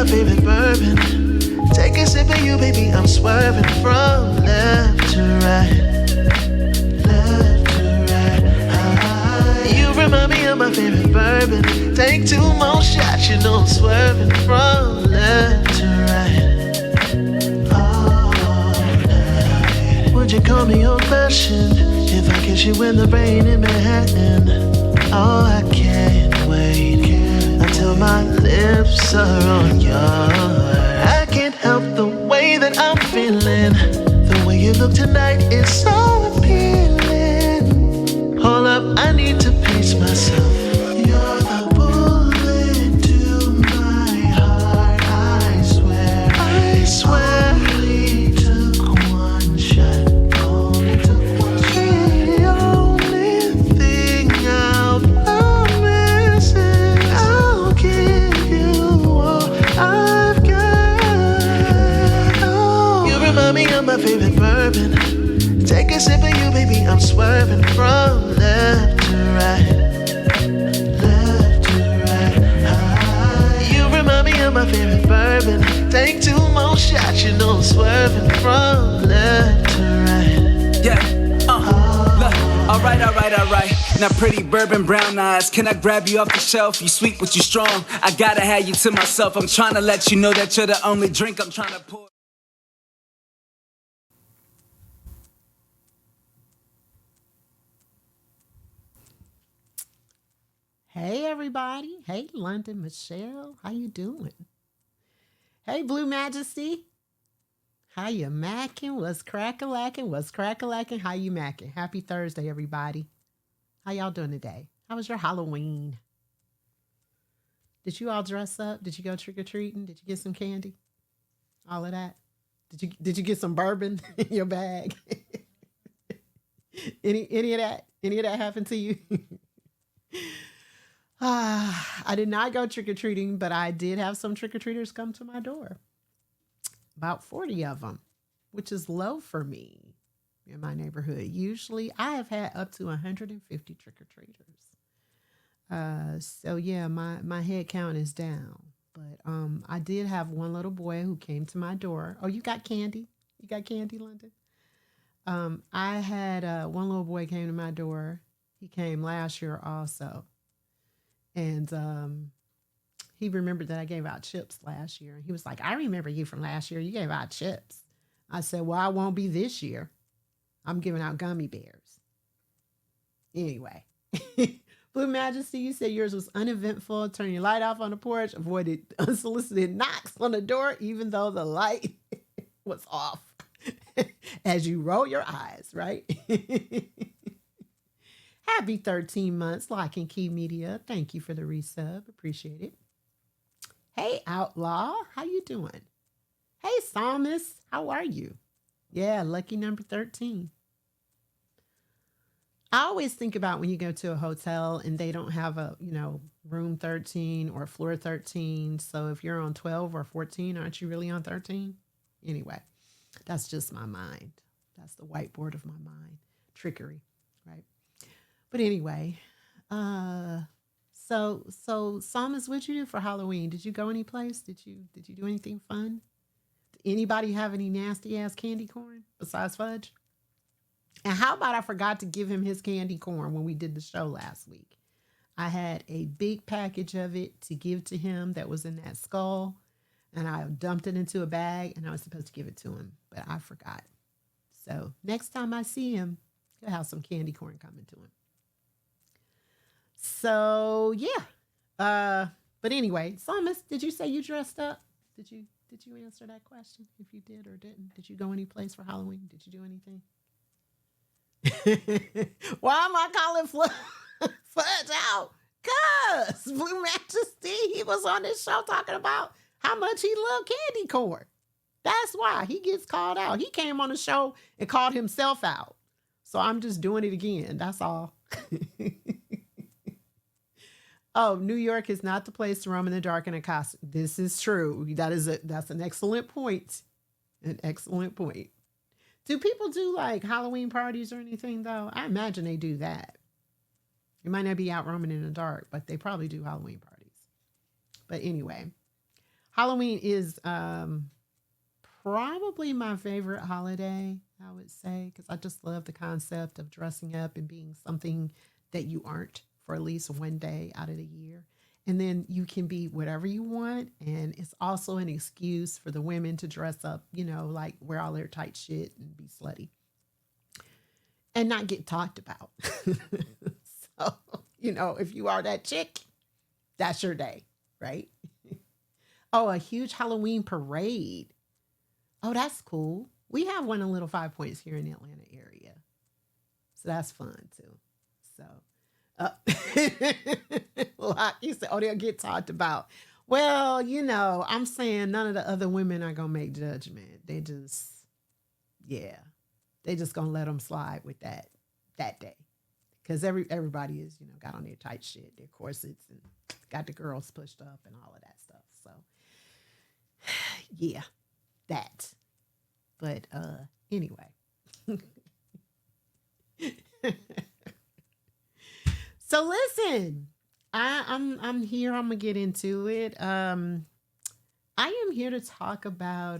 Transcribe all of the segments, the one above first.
favorite bourbon. Take a sip of you, baby, I'm swerving from left to right. Left to right. You remind me of my favorite bourbon. Take 2 more shots, you know I'm swerving from left to right. All night. Would you call me old fashioned if I kiss you in the rain in Manhattan? Oh, I can't wait until my lips are on yours. I can't help the way that I'm feeling. The way you look tonight is so appealing. Hold up, I need to pace myself. You're the bullet to my heart, I swear. I swear. Only took one shot. Only took one shot. The only thing I'll promise is I'll give you all I've got. Oh. You remind me of my favorite bourbon. Take a sip of you, baby, I'm swerving from left to right. Left to right. You remind me of my favorite bourbon. Take 2 more shots, you know I'm swerving from left to right. Yeah, look, alright. Now pretty bourbon brown eyes, can I grab you off the shelf? You sweet but you strong, I gotta have you to myself. I'm trying to let you know that you're the only drink I'm trying to pour. Hey everybody. Hey London Michelle. How you doing? Hey Blue Majesty. How you macking? What's crack-a-lacking? What's crack-a-lacking? How you macking? Happy Thursday, everybody. How y'all doing today? How was your Halloween? Did you all dress up? Did you go trick-or-treating? Did you get some candy? All of that? Did you get some bourbon in your bag? Any of that? Any of that happened to you? I did not go trick-or-treating, but I did have some trick-or-treaters come to my door. About 40 of them, which is low for me in my neighborhood. Usually I have had up to 150 trick-or-treaters. So yeah, my head count is down. But I did have one little boy who came to my door. Oh, you got candy? You got candy, London? I had one little boy came to my door. He came last year also. And he remembered that I gave out chips last year. He was like, I remember you from last year. You gave out chips. I said, well, I won't be this year. I'm giving out gummy bears. Anyway, Blue Majesty, you said yours was uneventful. Turn your light off on the porch. Avoided unsolicited knocks on the door, even though the light was off. As you roll your eyes, right? Happy 13 months, Lock and Key Media. Thank you for the resub. Appreciate it. Hey, Outlaw. How you doing? Hey, Psalmist. How are you? Yeah, lucky number 13. I always think about when you go to a hotel and they don't have a, room 13 or floor 13. So if you're on 12 or 14, aren't you really on 13? Anyway, that's just my mind. That's the whiteboard of my mind. Trickery, right? But anyway, so Psalmist, what'd you do for Halloween? Did you go any place? Did you do anything fun? Did anybody have any nasty ass candy corn besides fudge? And how about I forgot to give him his candy corn when we did the show last week? I had a big package of it to give to him that was in that skull, and I dumped it into a bag, and I was supposed to give it to him, but I forgot. So next time I see him, he'll have some candy corn coming to him. So yeah, but anyway, Psalmist, did you say you dressed up? Did you answer that question? If you did or didn't, did you go any place for Halloween? Did you do anything? Why am I calling Fudge out? Cause Blue Majesty, he was on this show talking about how much he loved candy corn. That's why he gets called out. He came on the show and called himself out. So I'm just doing it again. That's all. Oh, New York is not the place to roam in the dark in a costume. This is true. That's an excellent point. An excellent point. Do people do like Halloween parties or anything though? I imagine they do that. You might not be out roaming in the dark, but they probably do Halloween parties. But anyway, Halloween is probably my favorite holiday, I would say, because I just love the concept of dressing up and being something that you aren't for at least one day out of the year. And then you can be whatever you want. And it's also an excuse for the women to dress up, like wear all their tight shit and be slutty and not get talked about. So, if you are that chick, that's your day, right? Oh, a huge Halloween parade. Oh, that's cool. We have one in Little Five Points here in the Atlanta area. So that's fun too. So, like you said, they'll get talked about. Well, I'm saying none of the other women are going to make judgment. They just, yeah, they just going to let them slide with that day. Because everybody is, got on their tight shit, their corsets, and got the girls pushed up and all of that stuff. So, yeah, that. But anyway. So listen, I'm here. I'm gonna get into it. I am here to talk about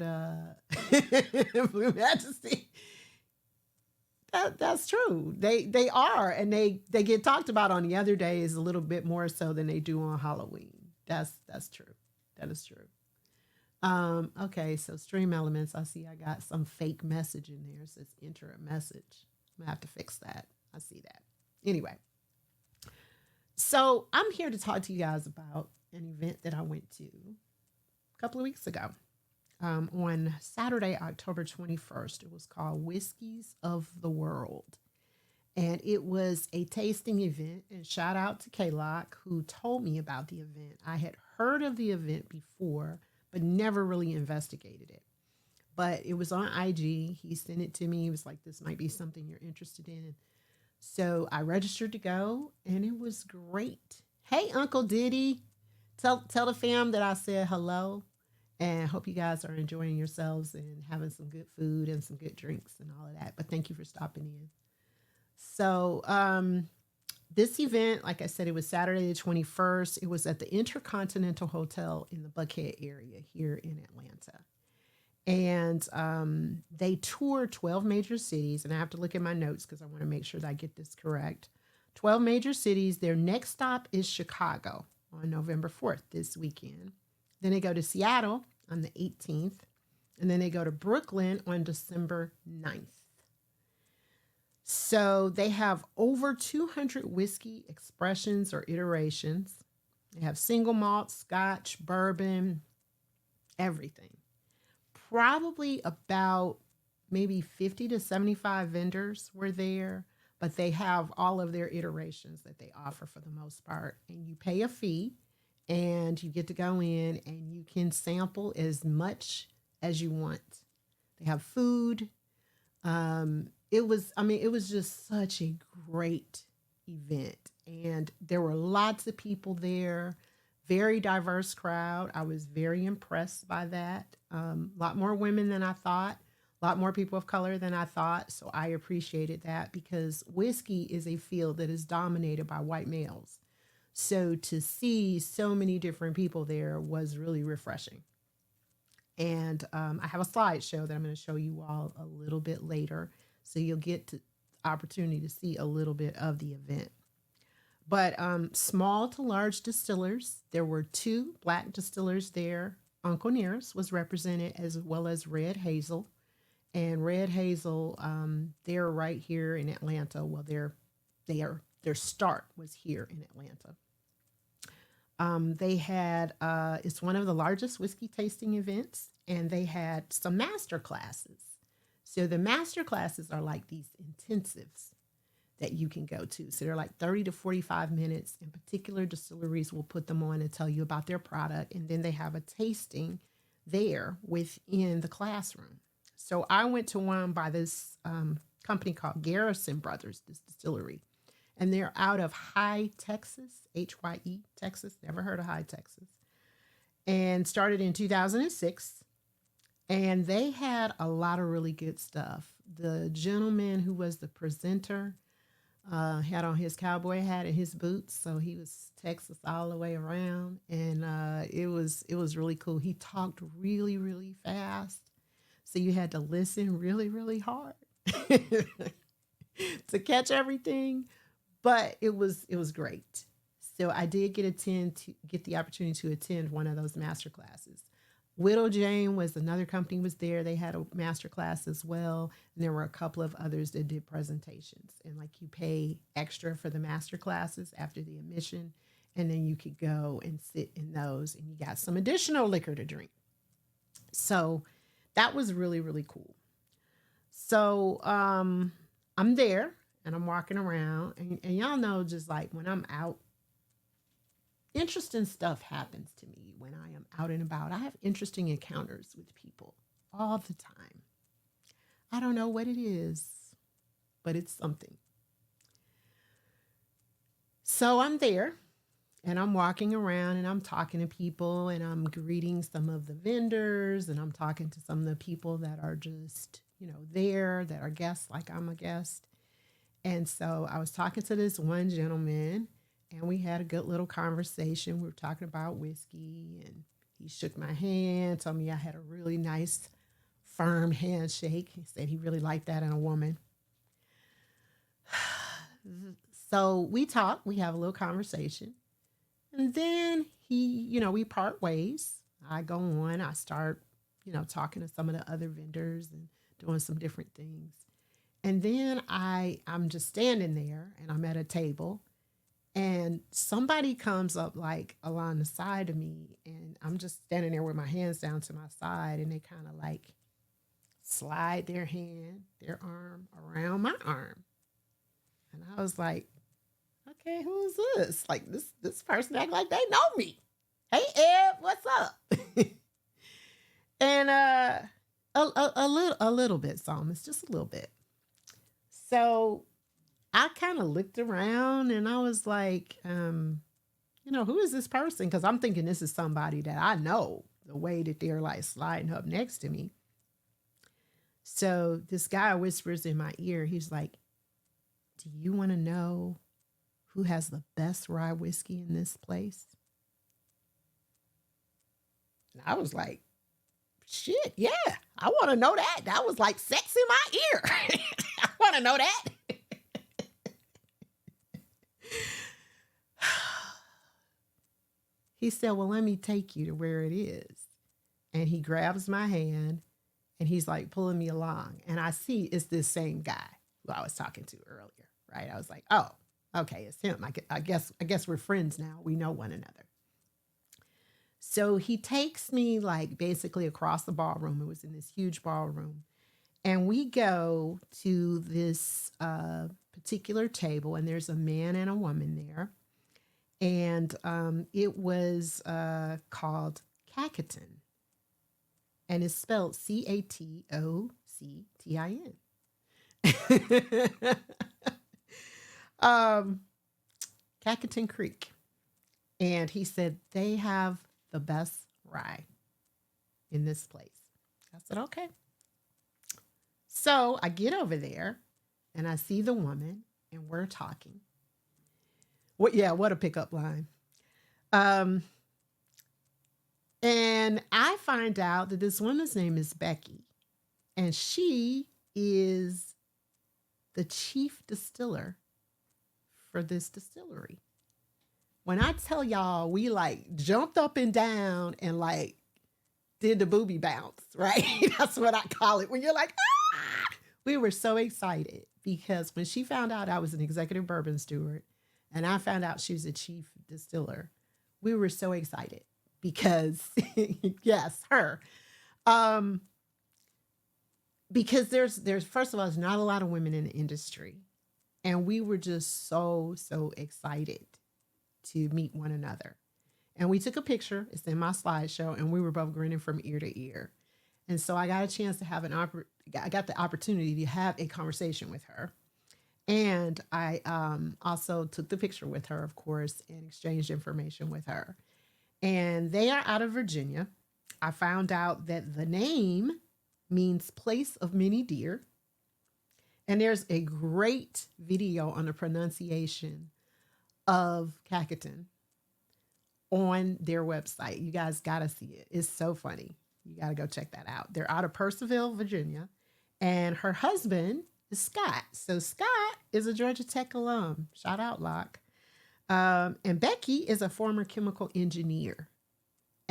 Blue Majesty. That's true. They are, and they get talked about on the other days a little bit more so than they do on Halloween. That's true. That is true. Okay, so stream elements. I see I got some fake message in there. It says enter a message. I'm gonna have to fix that. I see that. Anyway, so I'm here to talk to you guys about an event that I went to a couple of weeks ago. On Saturday, October 21st. It was called Whiskies of the World. And it was a tasting event. And shout out to K-Lock who told me about the event. I had heard of the event before, but never really investigated it. But it was on IG. He sent it to me. He was like, this might be something you're interested in. So I registered to go, and it was great. Hey, Uncle Diddy. Tell the fam that I said hello. And hope you guys are enjoying yourselves and having some good food and some good drinks and all of that. But thank you for stopping in. So this event, like I said, it was Saturday the 21st. It was at the Intercontinental Hotel in the Buckhead area here in Atlanta. And they toured 12 major cities. And I have to look at my notes because I want to make sure that I get this correct. 12 major cities. Their next stop is Chicago on November 4th this weekend. Then they go to Seattle on the 18th. And then they go to Brooklyn on December 9th. So they have over 200 whiskey expressions or iterations. They have single malt, scotch, bourbon, everything. Probably about maybe 50 to 75 vendors were there. But they have all of their iterations that they offer for the most part. And you pay a fee. And you get to go in and you can sample as much as you want. They have food. It was just such a great event. And there were lots of people there, very diverse crowd. I was very impressed by that. A lot more women than I thought, a lot more people of color than I thought. So I appreciated that because whiskey is a field that is dominated by white males. So to see so many different people there was really refreshing. And I have a slideshow that I'm going to show you all a little bit later. So you'll get the opportunity to see a little bit of the event. But small to large distillers, there were 2 black distillers there. Uncle Nearest was represented as well as Red Hazel. And Red Hazel, they're right here in Atlanta. Well, their start was here in Atlanta. They had, it's one of the largest whiskey tasting events, and they had some master classes. So the master classes are like these intensives that you can go to. So they're like 30 to 45 minutes, and particular distilleries will put them on and tell you about their product. And then they have a tasting there within the classroom. So I went to one by this company called Garrison Brothers, this distillery. And they're out of Hye, Texas, Hye, Texas. Never heard of Hye, Texas. And started in 2006. And they had a lot of really good stuff. The gentleman who was the presenter, Had on his cowboy hat and his boots, so he was Texas all the way around, and it was really cool. He talked really really fast, so you had to listen really really hard to catch everything. But it was great. So I did get the opportunity to attend one of those master classes. Widow Jane was another company was there. They had a master class as well, and there were a couple of others that did presentations. And like you pay extra for the master classes after the admission, and then you could go and sit in those, and you got some additional liquor to drink. So that was really really cool. So I'm there and I'm walking around, and y'all know just like when I'm out, interesting stuff happens to me when I am out and about. I have interesting encounters with people all the time. I don't know what it is, but it's something. So I'm there and I'm walking around and I'm talking to people and I'm greeting some of the vendors and I'm talking to some of the people that are just, there that are guests like I'm a guest. And so I was talking to this one gentleman and we had a good little conversation. We were talking about whiskey and he shook my hand, told me I had a really nice, firm handshake. He said he really liked that in a woman. So we talk, we have a little conversation. And then we part ways. I go on, I start, talking to some of the other vendors and doing some different things. And then I'm just standing there and I'm at a table and somebody comes up like along the side of me and I'm just standing there with my hands down to my side and they kind of like slide their arm around my arm. And I was like, okay, who is this? Like this person act like they know me. Hey Ed, what's up? And a little bit, Psalmist, just a little bit. So I kind of looked around and I was like, who is this person? Because I'm thinking this is somebody that I know, the way that they're like sliding up next to me. So this guy whispers in my ear, he's like, do you want to know who has the best rye whiskey in this place? And I was like, shit, yeah, I want to know that. That was like sex in my ear. I want to know that. He said, well, let me take you to where it is. And he grabs my hand and he's like pulling me along. And I see it's this same guy who I was talking to earlier, right? I was like, oh, okay, it's him. I guess we're friends now. We know one another. So he takes me like basically across the ballroom. It was in this huge ballroom. And we go to this particular table and there's a man and a woman there. And it was called Catoctin. And it's spelled Catoctin. Catoctin Creek. And he said, they have the best rye in this place. I said, okay. So I get over there and I see the woman and we're talking. What a pickup line. And I find out that this woman's name is Becky and she is the chief distiller for this distillery. When I tell y'all, we like jumped up and down and like did the booby bounce, right? That's what I call it. When you're like, ah! We were so excited because when she found out I was an executive bourbon steward and I found out she was a chief distiller, we were so excited because, yes, her. Because there's first of all, there's not a lot of women in the industry. And we were just so excited to meet one another. And we took a picture. It's in my slideshow, and we were both grinning from ear to ear. And so I got a chance to have I got the opportunity to have a conversation with her. And I also took the picture with her, of course, and exchanged information with her. And they are out of Virginia. I found out that the name means place of many deer. And there's a great video on the pronunciation of Catoctin on their website. You guys got to see it. It's so funny. You got to go check that out. They're out of Purcellville, Virginia. And her husband is Scott. So Scott is a Georgia Tech alum. Shout out, Locke. And Becky is a former chemical engineer.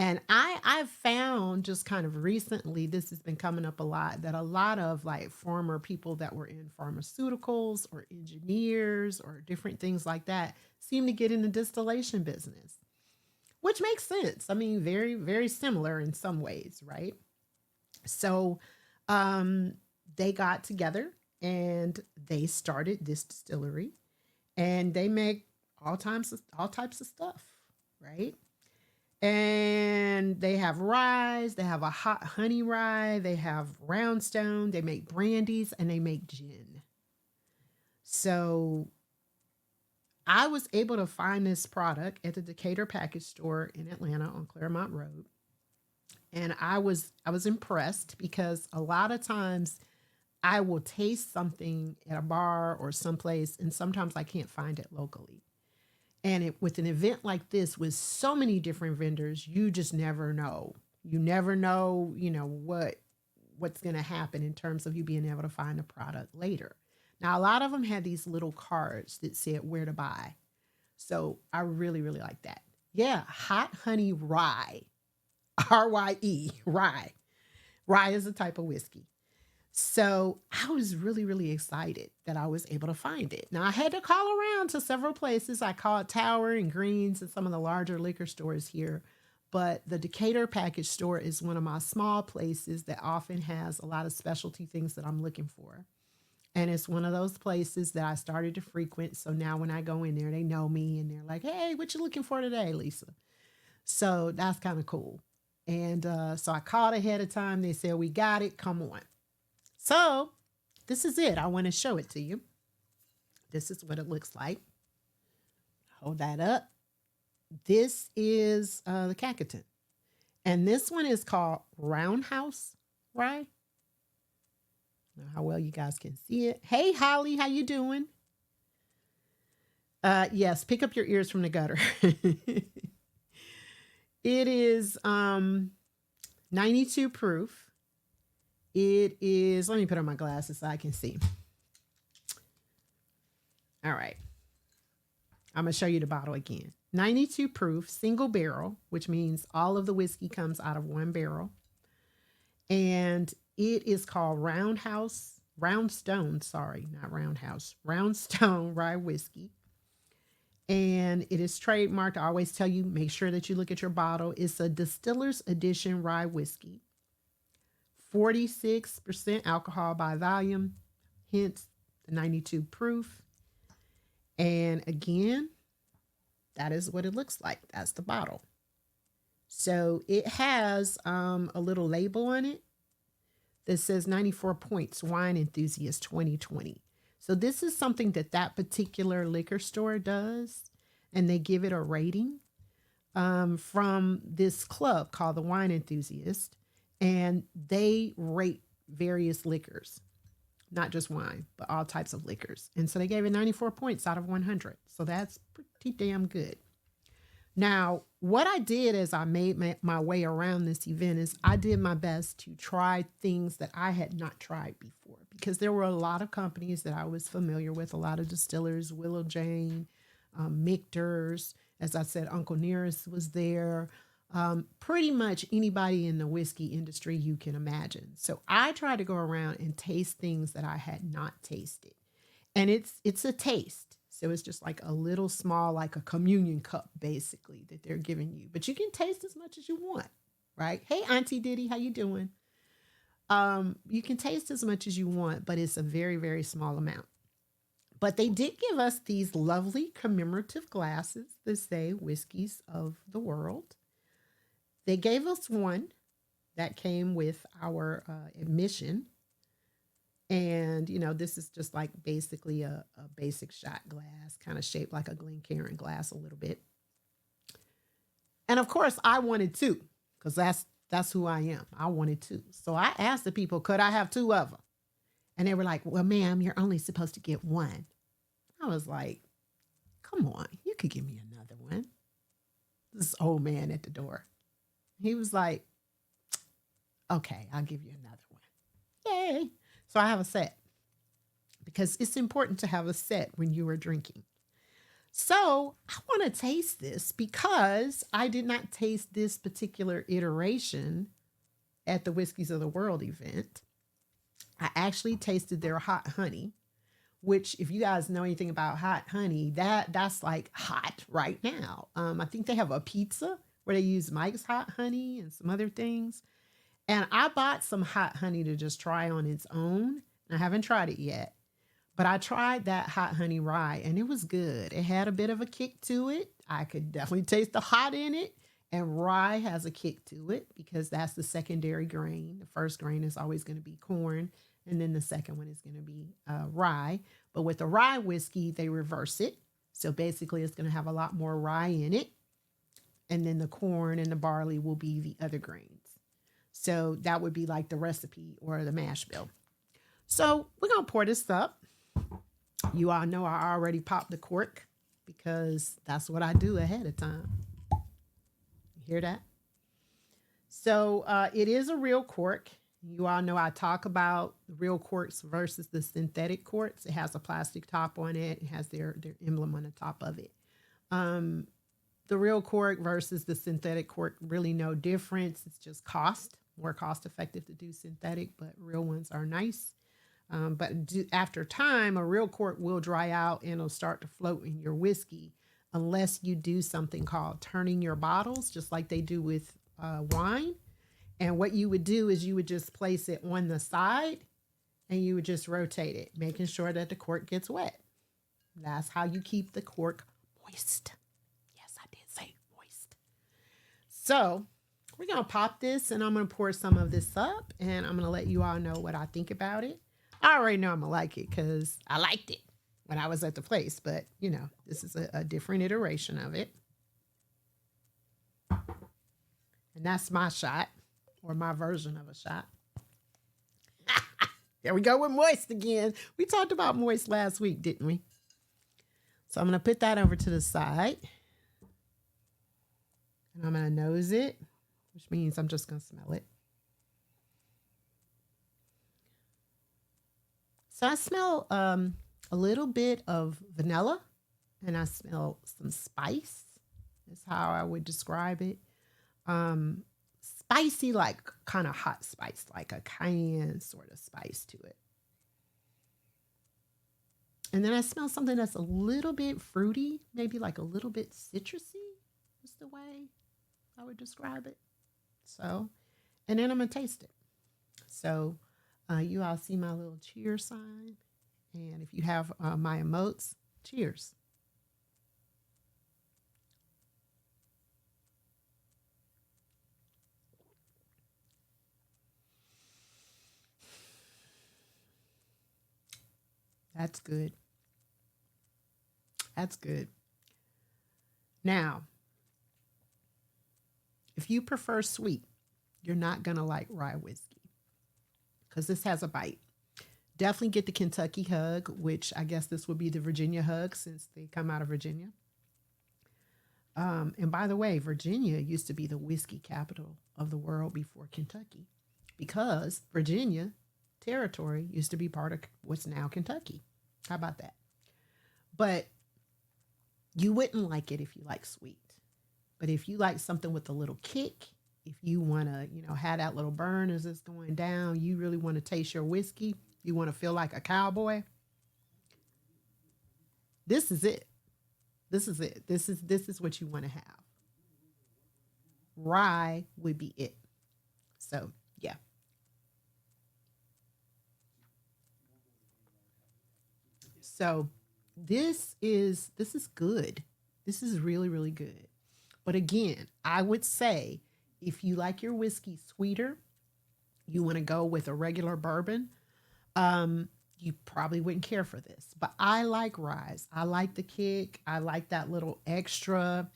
And I've found just kind of recently, this has been coming up a lot, that a lot of like former people that were in pharmaceuticals or engineers or different things like that seem to get in the distillation business, which makes sense. I mean, very, very similar in some ways, right? So they got together and they started this distillery, and they make all types of stuff, right? And they have rye, they have a hot honey rye, they have roundstone, they make brandies, and they make gin. So I was able to find this product at the Decatur package store in Atlanta on Claremont Road. And I was impressed, because a lot of times I will taste something at a bar or someplace, and sometimes I can't find it locally. And with an event like this, with so many different vendors, you just never know. You never know, what's going to happen in terms of you being able to find the product later. Now, a lot of them had these little cards that said where to buy. So I really, really like that. Yeah, hot honey rye, R-Y-E, rye. Rye is a type of whiskey. So I was really, really excited that I was able to find it. Now, I had to call around to several places. I called Tower and Greens and some of the larger liquor stores here. But the Decatur package store is one of my small places that often has a lot of specialty things that I'm looking for. And it's one of those places that I started to frequent. So now when I go in there, they know me and they're like, hey, what you looking for today, Lisa? So that's kind of cool. And so I called ahead of time. They said, we got it. Come on. So this is it. I want to show it to you. This is what it looks like. Hold that up. This is the Catoctin. And this one is called Roundhouse Rye. Now, how well you guys can see it. Hey, Holly, how you doing? Yes, pick up your ears from the gutter. It is 92 proof. It is, let me put on my glasses so I can see. All right. I'm going to show you the bottle again. 92 proof, single barrel, which means all of the whiskey comes out of one barrel. And it is called Roundstone Rye Whiskey. And it is trademarked. I always tell you, make sure that you look at your bottle. It's a Distiller's Edition rye whiskey. 46% alcohol by volume, hence the 92 proof. And again, that is what it looks like. That's the bottle. So it has a little label on it that says 94 points, Wine Enthusiast 2020. So this is something that particular liquor store does, and they give it a rating from this club called the Wine Enthusiast. And they rate various liquors, not just wine, but all types of liquors. And so they gave it 94 points out of 100. So that's pretty damn good. Now, what I did as I made my way around this event is I did my best to try things that I had not tried before, because there were a lot of companies that I was familiar with, a lot of distillers, Willow Jane, Michter's. As I said, Uncle Nearest was there. Pretty much anybody in the whiskey industry you can imagine. So I tried to go around and taste things that I had not tasted. And it's a taste. So it's just like a little small, like a communion cup, basically, that they're giving you. But you can taste as much as you want, right? Hey, Auntie Diddy, how you doing? You can taste as much as you want, but it's a very, very small amount. But they did give us these lovely commemorative glasses that say Whiskies of the World. They gave us one that came with our admission. And, this is just like basically a basic shot glass, kind of shaped like a Glencairn glass a little bit. And of course, I wanted two, because that's who I am. I wanted two. So I asked the people, could I have two of them? And they were like, well, ma'am, you're only supposed to get one. I was like, come on, you could give me another one. This old man at the door. He was like, okay, I'll give you another one. Yay. So I have a set because it's important to have a set when you are drinking. So I want to taste this because I did not taste this particular iteration at the Whiskies of the World event. I actually tasted their hot honey, which if you guys know anything about hot honey, that's like hot right now. I think they have a pizza where they use Mike's hot honey and some other things. And I bought some hot honey to just try on its own. I haven't tried it yet, but I tried that hot honey rye and it was good. It had a bit of a kick to it. I could definitely taste the hot in it. And rye has a kick to it because that's the secondary grain. The first grain is always going to be corn. And then the second one is going to be rye. But with the rye whiskey, they reverse it. So basically, it's going to have a lot more rye in it. And then the corn and the barley will be the other grains. So that would be like the recipe or the mash bill. So we're going to pour this up. You all know I already popped the cork because that's what I do ahead of time. You hear that? So it is a real cork. You all know I talk about the real corks versus the synthetic corks. It has a plastic top on it. It has their emblem on the top of it. The real cork versus the synthetic cork, really no difference. It's just more cost effective to do synthetic, but real ones are nice. But after time, a real cork will dry out and it'll start to float in your whiskey unless you do something called turning your bottles, just like they do with wine. And what you would do is you would just place it on the side and you would just rotate it, making sure that the cork gets wet. That's how you keep the cork moist. Yes, I did say moist. So we're going to pop this and I'm going to pour some of this up and I'm going to let you all know what I think about it. I already know I'm going to like it because I liked it when I was at the place, but you know, this is a different iteration of it. And that's my shot. Or my version of a shot. There we go with moist again. We talked about moist last week, didn't we? So I'm going to put that over to the side. And I'm going to nose it, which means I'm just going to smell it. So I smell a little bit of vanilla and I smell some spice. That's how I would describe it. Spicy, like kind of hot spice, like a cayenne sort of spice to it. And then I smell something that's a little bit fruity, maybe like a little bit citrusy is the way I would describe it. So, and then I'm going to taste it. So you all see my little cheers sign. And if you have my emotes, cheers. That's good. That's good. Now, if you prefer sweet, you're not going to like rye whiskey because this has a bite. Definitely get the Kentucky Hug, which I guess this would be the Virginia Hug since they come out of Virginia. And by the way, Virginia used to be the whiskey capital of the world before Kentucky because Virginia territory used to be part of what's now Kentucky. How about that? But you wouldn't like it if you like sweet. But if you like something with a little kick, if you want to, have that little burn as it's going down, you really want to taste your whiskey, you want to feel like a cowboy, this is it. This is it. This is what you want to have. Rye would be it. So, yeah. So this is good. This is really, really good. But again, I would say if you like your whiskey sweeter, you want to go with a regular bourbon, you probably wouldn't care for this. But I like rye. I like the kick. I like that little extra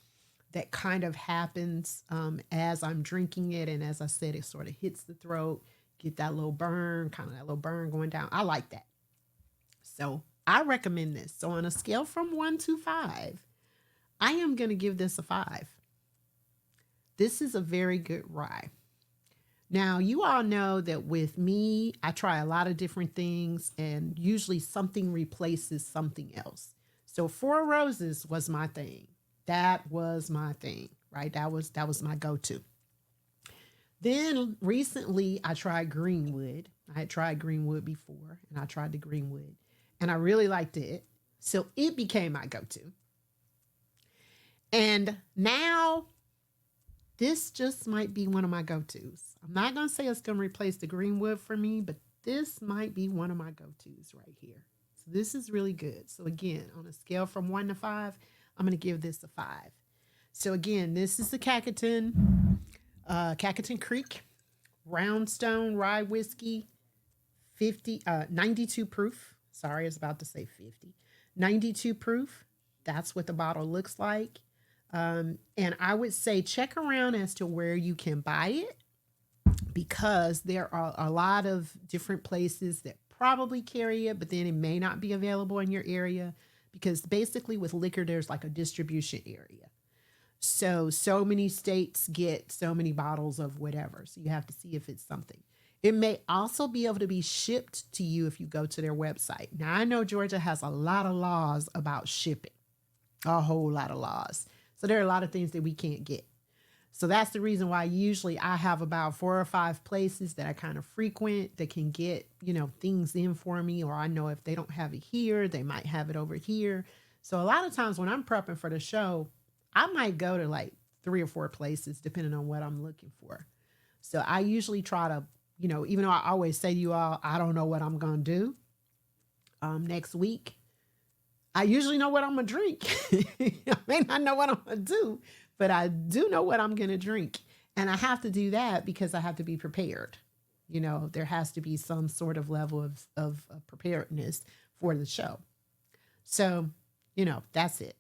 that kind of happens as I'm drinking it. And as I said, it sort of hits the throat, get that little burn, kind of that little burn going down. I like that. So I recommend this. So on a scale from 1 to 5, I am going to give this a 5. This is a very good rye. Now, you all know that with me, I try a lot of different things, and usually something replaces something else. So Four Roses was my thing. That was my thing, right? That was my go-to. Then recently I tried Greenwood. I had tried Greenwood before, and I tried the Greenwood, and I really liked it. So it became my go-to. And now this just might be one of my go-tos. I'm not going to say it's going to replace the Greenwood for me, but this might be one of my go-tos right here. So this is really good. So again, on a scale from 1 to 5, I'm going to give this a 5. So again, this is the Catoctin Creek Roundstone Rye Whiskey, 92 proof. Sorry, I was about to say 50. 92 proof. That's what the bottle looks like. And I would say check around as to where you can buy it, because there are a lot of different places that probably carry it, but then it may not be available in your area, because basically with liquor, there's like a distribution area. So many states get so many bottles of whatever. So you have to see if it's something. It may also be able to be shipped to you if you go to their website. Now, I know Georgia has a lot of laws about shipping, a whole lot of laws. So there are a lot of things that we can't get. So that's the reason why usually I have about 4 or 5 places that I kind of frequent that can get, things in for me. Or I know if they don't have it here, they might have it over here. So a lot of times when I'm prepping for the show, I might go to like 3 or 4 places depending on what I'm looking for. So I usually try to, even though I always say to you all, I don't know what I'm going to do next week. I usually know what I'm going to drink. I may not know what I'm going to do, but I do know what I'm going to drink. And I have to do that because I have to be prepared. There has to be some sort of level of preparedness for the show. So, that's it.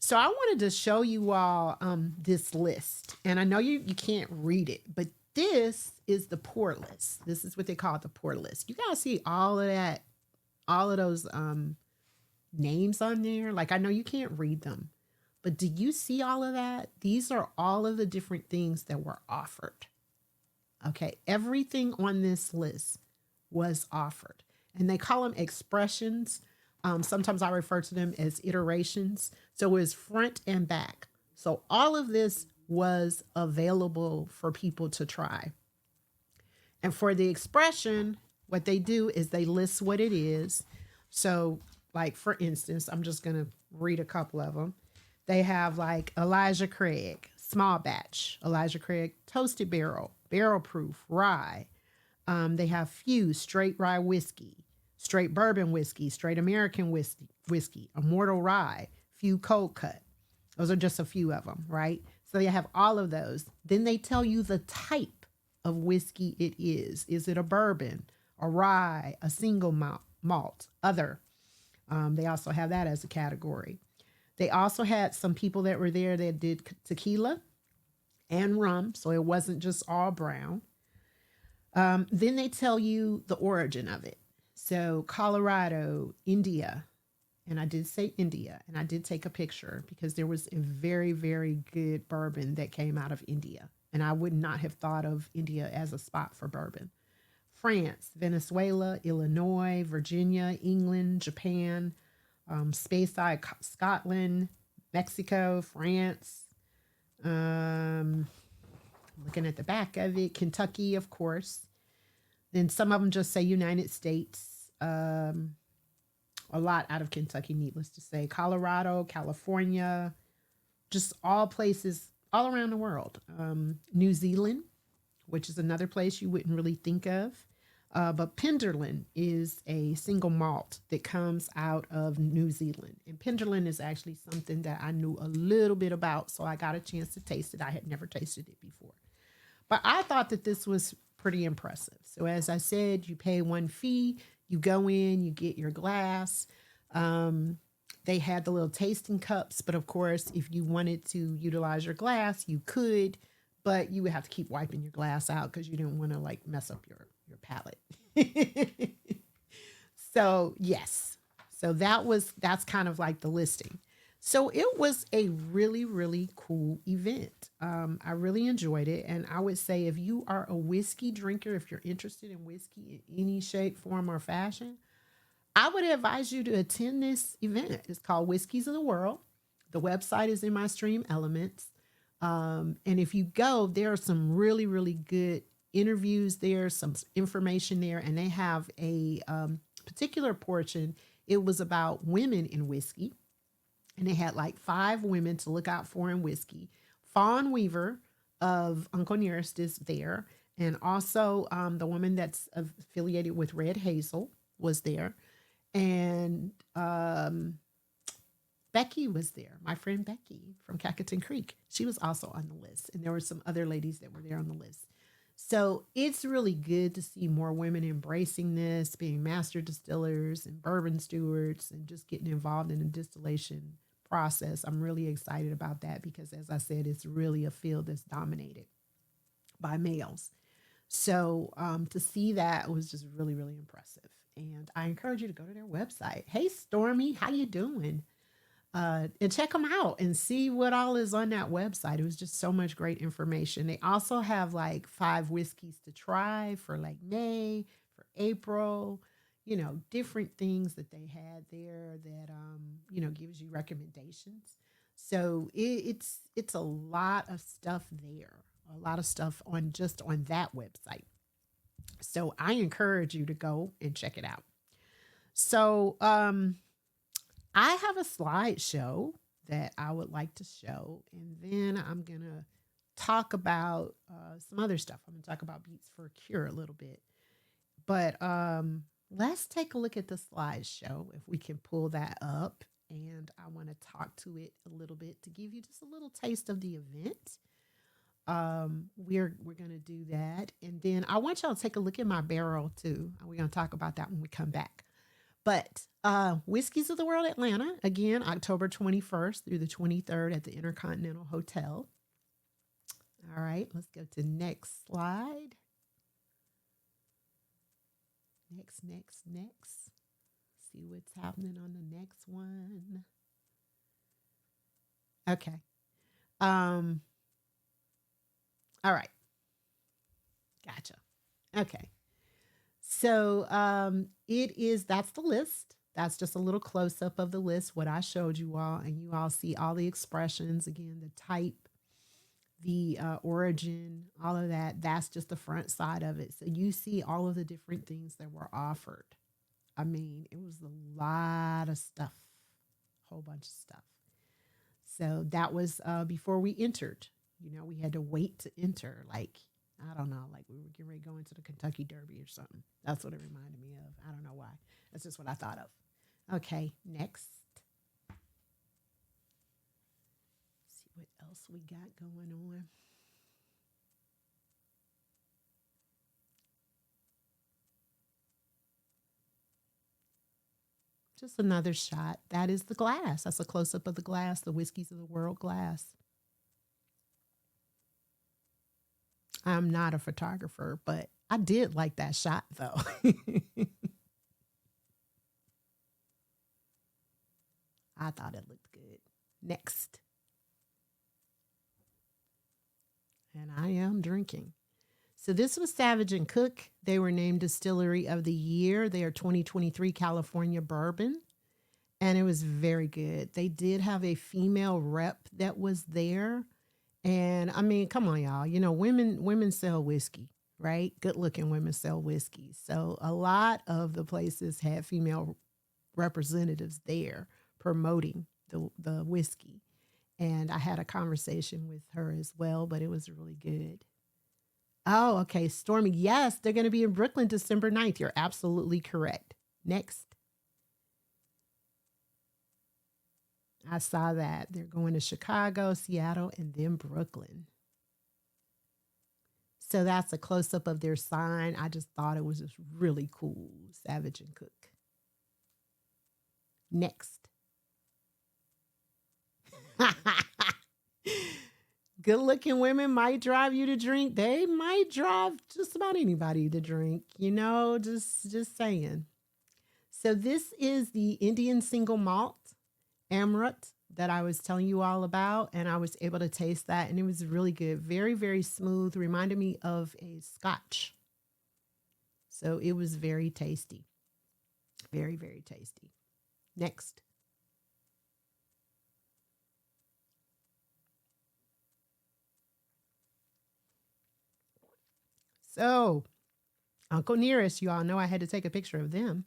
So I wanted to show you all this list. And I know you can't read it, but this is the pour list. This is what they call it, the pour list. You guys see all of that, all of those names on there. Like, I know you can't read them, but do you see all of that? These are all of the different things that were offered. Okay, everything on this list was offered, and they call them expressions. Sometimes I refer to them as iterations. So it's front and back. So all of this was available for people to try. And for the expression, what they do is they list what it is. So like, for instance, I'm just going to read a couple of them. They have like Elijah Craig, small batch, Elijah Craig, toasted barrel, barrel proof, rye. They have Fuse, straight rye whiskey, straight bourbon whiskey, straight American whiskey, Immortal Rye, Few Cold Cut. Those are just a few of them, right? So they have all of those. Then they tell you the type of whiskey it is. Is it a bourbon, a rye, a single malt, other? They also have that as a category. They also had some people that were there that did tequila and rum, so it wasn't just all brown. Then they tell you the origin of it. So Colorado, India, and I did say India, and I did take a picture because there was a very, very good bourbon that came out of India, and I would not have thought of India as a spot for bourbon. France, Venezuela, Illinois, Virginia, England, Japan, Speyside, Scotland, Mexico, France. Looking at the back of it, Kentucky, of course. Then some of them just say United States. A lot out of Kentucky, needless to say. Colorado, California, just all places all around the world. New Zealand, which is another place you wouldn't really think of. But Penderyn is a single malt that comes out of New Zealand. And Penderyn is actually something that I knew a little bit about, so I got a chance to taste it. I had never tasted it before. But I thought that this was pretty impressive. So as I said, you pay one fee, you go in, you get your glass. They had the little tasting cups, but of course, if you wanted to utilize your glass, you could, but you would have to keep wiping your glass out because you didn't want to like mess up your palate. So yes, so that's kind of like the listing. So it was a really, really cool event. I really enjoyed it. And I would say if you are a whiskey drinker, if you're interested in whiskey in any shape, form, or fashion, I would advise you to attend this event. It's called Whiskies of the World. The website is in my stream elements. And if you go, there are some really, really good interviews there, some information there, and they have a particular portion. It was about women in whiskey, and they had like 5 women to look out for in whiskey. Fawn Weaver of Uncle Nearest is there, and also the woman that's affiliated with Red Hazel was there, and Becky was there. My friend Becky from Catoctin Creek, she was also on the list, and there were some other ladies that were there on the list. So it's really good to see more women embracing this, being master distillers and bourbon stewards, and just getting involved in the distillation process. I'm really excited about that because, as I said, it's really a field that's dominated by males. So to see that was just really, really impressive. And I encourage you to go to their website. Hey, Stormy, how you doing? And check them out and see what all is on that website. It was just so much great information. They also have like 5 whiskeys to try for like May, for April, different things that they had there that, gives you recommendations. So it's a lot of stuff there, a lot of stuff on that website. So I encourage you to go and check it out. So, I have a slideshow that I would like to show, and then I'm going to talk about some other stuff. I'm going to talk about Beats for a Cure a little bit. But let's take a look at the slideshow, if we can pull that up. And I want to talk to it a little bit to give you just a little taste of the event. We're going to do that. And then I want y'all to take a look at my barrel, too. We're going to talk about that when we come back. But Whiskies of the World Atlanta, again, October 21st through the 23rd at the Intercontinental Hotel. All right, let's go to next slide. Next. See what's happening on the next one. Okay. All right. Gotcha. Okay. So that's the list. That's just a little close up of the list, what I showed you all. And you all see all the expressions, again, the type, the origin, all of that. That's just the front side of it. So you see all of the different things that were offered. I mean, it was a lot of stuff, a whole bunch of stuff. So that was before we entered. We had to wait to enter, like, I don't know, like we were getting ready to go into the Kentucky Derby or something. That's what it reminded me of. I don't know why. That's just what I thought of. Okay, next. See what else we got going on. Just another shot. That is the glass. That's a close-up of the glass, the Whiskies of the World glass. I'm not a photographer, but I did like that shot, though. I thought it looked good. Next. And I am drinking. So this was Savage and Cook. They were named Distillery of the Year. They are 2023 California bourbon. And it was very good. They did have a female rep that was there. And I mean, come on, y'all. Women sell whiskey, right? Good looking women sell whiskey. So a lot of the places had female representatives there promoting the whiskey. And I had a conversation with her as well, but it was really good. Oh, okay. Stormy. Yes, they're going to be in Brooklyn December 9th. You're absolutely correct. Next. I saw that. They're going to Chicago, Seattle, and then Brooklyn. So that's a close-up of their sign. I just thought it was just really cool. Savage and Cook. Next. Good looking women might drive you to drink. They might drive just about anybody to drink, just saying. So this is the Indian single malt Amrut that I was telling you all about, and I was able to taste that, and it was really good. Very, very smooth. Reminded me of a scotch. So it was very tasty. Very, very tasty. Next. So Uncle Nearest, you all know I had to take a picture of them.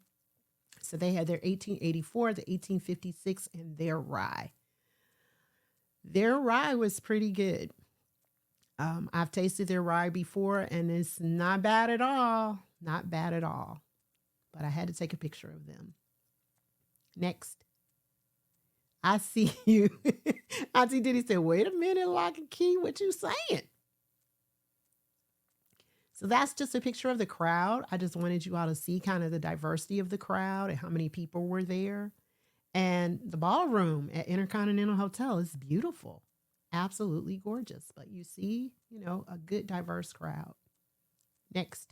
So they had their 1884, the 1856, and their rye. Their rye was pretty good. I've tasted their rye before, and it's not bad at all. Not bad at all. But I had to take a picture of them. Next. I see you. Auntie Diddy said, wait a minute, Lock and Key, what you saying? So that's just a picture of the crowd. I just wanted you all to see kind of the diversity of the crowd and how many people were there. And the ballroom at Intercontinental Hotel is beautiful. Absolutely gorgeous. But you see, a good diverse crowd. Next.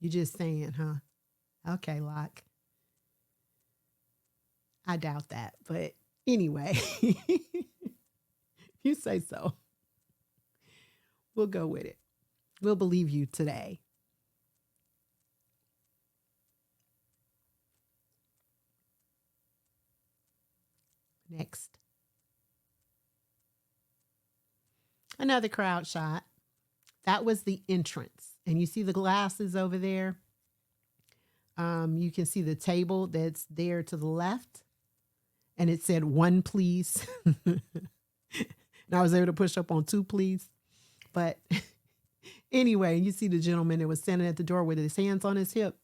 You're just saying, huh? Okay, Locke. I doubt that. But anyway, you say so. We'll go with it. We'll believe you today. Next. Another crowd shot. That was the entrance. And you see the glasses over there. You can see the table that's there to the left. And it said 1, please. And I was able to push up on 2, please. But anyway, you see the gentleman that was standing at the door with his hands on his hip.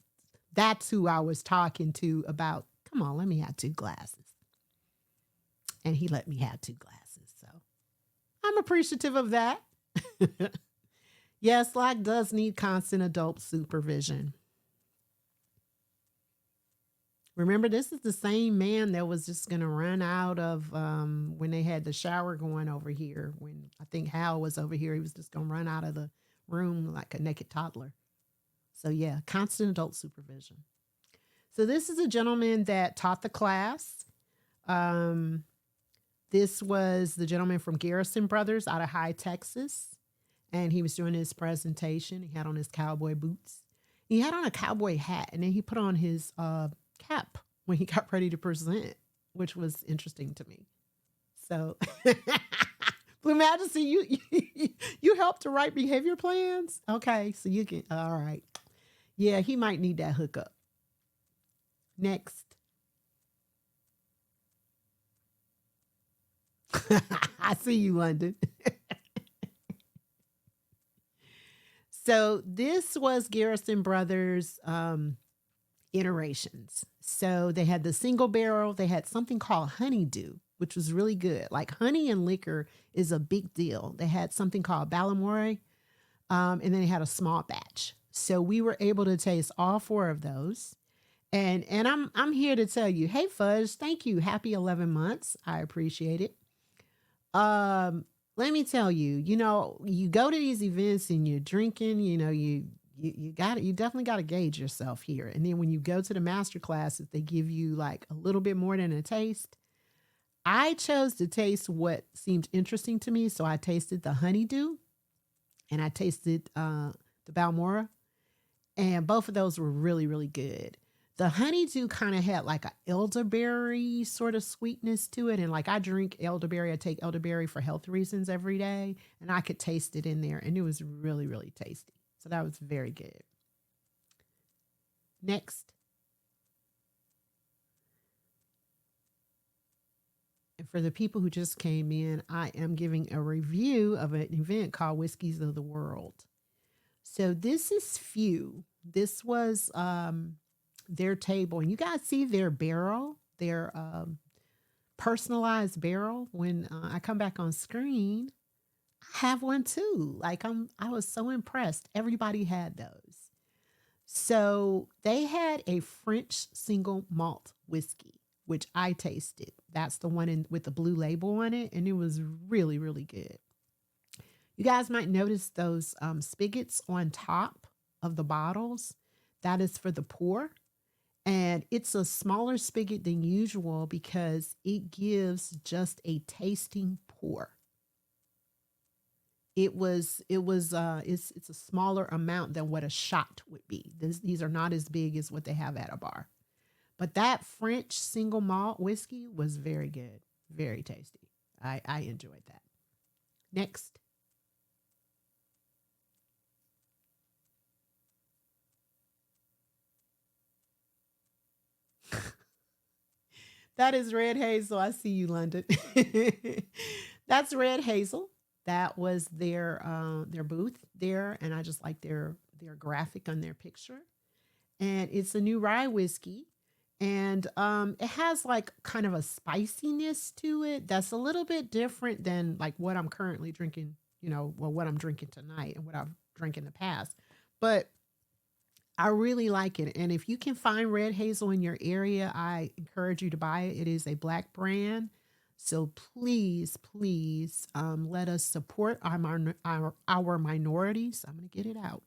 That's who I was talking to about, come on, let me have 2 glasses. And he let me have 2 glasses. So I'm appreciative of that. Yes, Locke does need constant adult supervision. Remember, this is the same man that was just going to run out of when they had the shower going over here. When I think Hal was over here, he was just going to run out of the room like a naked toddler. So yeah, constant adult supervision. So this is a gentleman that taught the class. This was the gentleman from Garrison Brothers out of High, Texas. And he was doing his presentation. He had on his cowboy boots. He had on a cowboy hat, and then he put on his cap when he got ready to present, which was interesting to me. So, Blue Majesty, you helped to write behavior plans? Okay, so you can, all right. Yeah, he might need that hookup. Next. I see you, London. So this was Garrison Brothers iterations. So they had the single barrel. They had something called honeydew, which was really good. Like honey and liquor is a big deal. They had something called Ballamore, and then they had a small batch. So we were able to taste all 4 of those. And I'm here to tell you, hey Fudge, thank you. Happy 11 months. I appreciate it. Let me tell you, you go to these events and you're drinking, you definitely got to gauge yourself here. And then when you go to the master classes, they give you like a little bit more than a taste. I chose to taste what seemed interesting to me. So I tasted the honeydew and I tasted the Balmora, and both of those were really, really good. The honeydew kind of had like an elderberry sort of sweetness to it. And like I drink elderberry, I take elderberry for health reasons every day. And I could taste it in there. And it was really, really tasty. So that was very good. Next. And for the people who just came in, I am giving a review of an event called Whiskies of the World. So this is Few. This was their table, and you guys see their barrel, their personalized barrel. When I come back on screen, I have one too. Like I was so impressed. Everybody had those. So they had a French single malt whiskey, which I tasted. That's the one with the blue label on it, and it was really, really good. You guys might notice those spigots on top of the bottles. That is for the pour. And it's a smaller spigot than usual because it gives just a tasting pour. It's a smaller amount than what a shot would be. These are not as big as what they have at a bar. But that French single malt whiskey was very good, very tasty. I enjoyed that. Next. That is Red Hazel. I see you, London. That's Red Hazel. That was their booth there, and I just like their graphic on their picture. And it's a new rye whiskey, and it has like kind of a spiciness to it that's a little bit different than like what I'm currently drinking. What I'm drinking tonight and what I've drank in the past, but I really like it. And if you can find Red Hazel in your area, I encourage you to buy it. It is a Black brand. So please, please let us support our minorities. I'm going to get it out.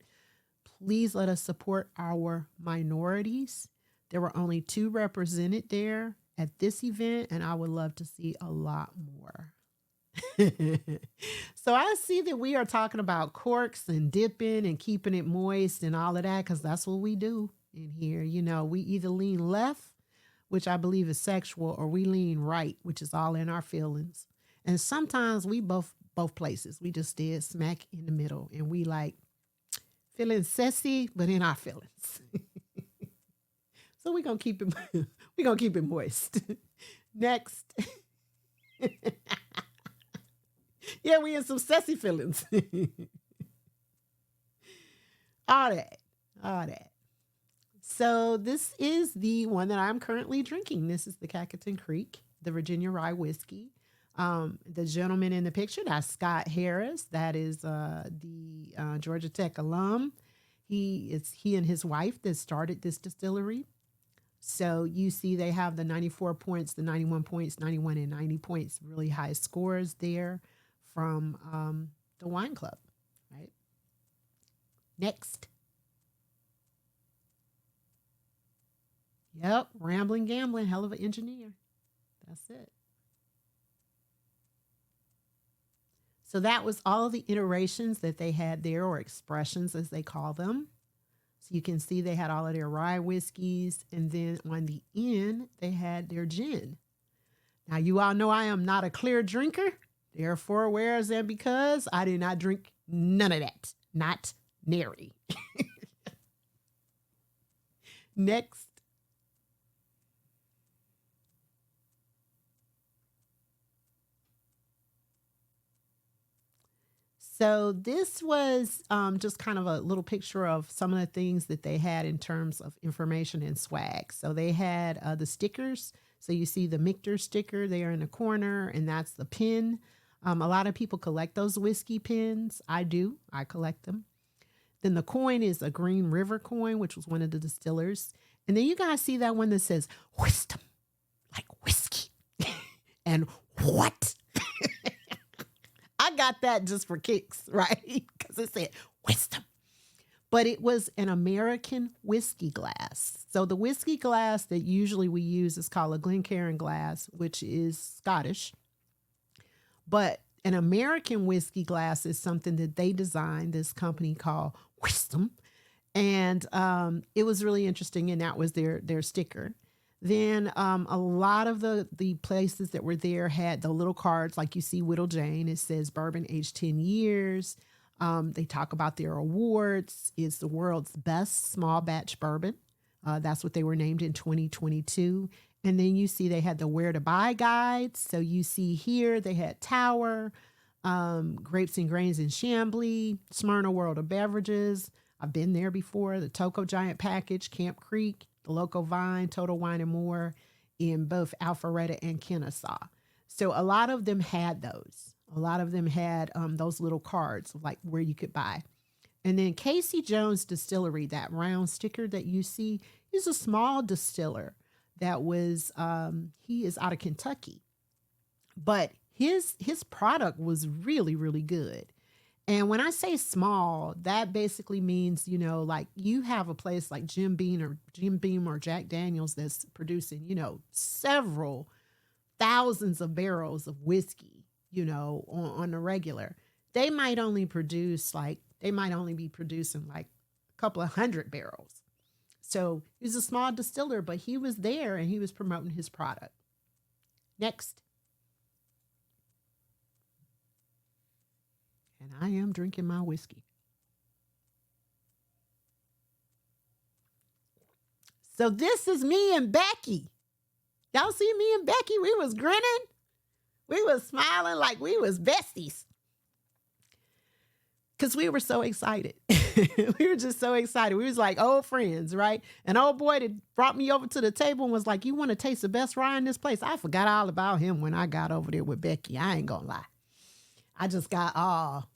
Please let us support our minorities. There were only 2 represented there at this event, and I would love to see a lot more. So I see that we are talking about corks and dipping and keeping it moist and all of that, because that's what we do in here. We either lean left, which I believe is sexual, or we lean right, which is all in our feelings. And sometimes we both places. We just did smack in the middle, and we like feeling sassy, but in our feelings. So we're gonna keep it moist. Next. Yeah, we in some sassy feelings. All that. So this is the one that I'm currently drinking. This is the Catoctin Creek, the Virginia Rye Whiskey. The gentleman in the picture, that's Scott Harris. That is the Georgia Tech alum. He and his wife that started this distillery. So you see they have the 94 points, the 91 points, 91 and 90 points, really high scores there from the wine club, right? Next. Yep, rambling, gambling, hell of an engineer. That's it. So that was all of the iterations that they had there, or expressions as they call them. So you can see they had all of their rye whiskeys, and then on the end, they had their gin. Now, you all know I am not a clear drinker. Therefore, whereas and because I did not drink none of that. Not nary. Next. So this was just kind of a little picture of some of the things that they had in terms of information and swag. So they had the stickers. So you see the Michter sticker there in the corner, and that's the pin. A lot of people collect those whiskey pins. I do. I collect them. Then the coin is a Green River coin, which was one of the distillers. And then you guys see that one that says wisdom, like whiskey. And what? I got that just for kicks, right? Because it said wisdom. But it was an American whiskey glass. So the whiskey glass that usually we use is called a Glencairn glass, which is Scottish. But an American whiskey glass is something that they designed, this company called Wisdom. And it was really interesting, and that was their sticker. Then a lot of the places that were there had the little cards, like you see Whittle Jane. It says bourbon aged 10 years. They talk about their awards. It's the world's best small batch bourbon. That's what they were named in 2022. And then you see they had the where to buy guides. So you see here they had Tower, Grapes and Grains in Chambly, Smyrna World of Beverages. I've been there before. The Toco Giant Package, Camp Creek, the Loco Vine, Total Wine and More in both Alpharetta and Kennesaw. So a lot of them had those. A lot of them had those little cards like where you could buy. And then Casey Jones Distillery, that round sticker that you see, is a small distiller that was he is out of Kentucky, but his product was really really good. And when I say small, that basically means, like you have a place like Jim Beam or Jack Daniels that's producing, several thousands of barrels of whiskey, on the regular. They might only be producing like a couple of hundred barrels. So he's a small distiller, but he was there and he was promoting his product. Next. And I am drinking my whiskey. So this is me and Becky. Y'all see me and Becky? We was grinning. We was smiling like we was besties. Because we were so excited. We were just so excited. We was like old friends, right? An old boy that brought me over to the table and was like, you want to taste the best rye in this place? I forgot all about him when I got over there with Becky. I ain't gonna lie. I just got all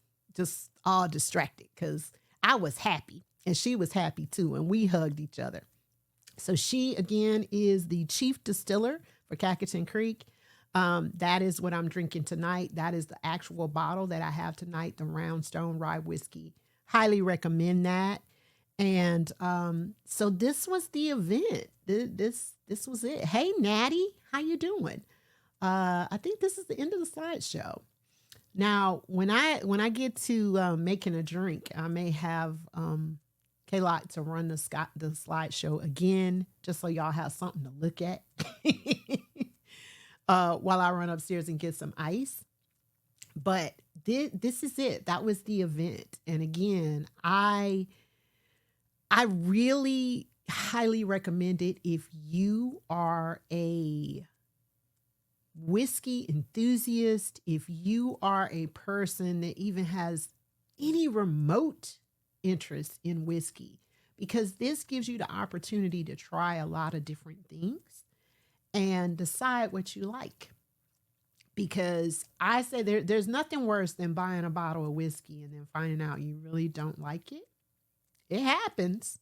distracted because I was happy and she was happy too. And we hugged each other. So she, again, is the chief distiller for Catoctin Creek. That is what I'm drinking tonight. That is the actual bottle that I have tonight, the Roundstone Rye Whiskey. Highly recommend that. And so this was the event. This was it. Hey, Natty, how you doing? I think this is the end of the slideshow. Now, when I get to making a drink, I may have K-Lot to run the slideshow again, just so y'all have something to look at while I run upstairs and get some ice. But this is it. That was the event. And again, I really highly recommend it if you are a whiskey enthusiast, if you are a person that even has any remote interest in whiskey, because this gives you the opportunity to try a lot of different things and decide what you like. Because I say there's nothing worse than buying a bottle of whiskey and then finding out you really don't like it. It happens.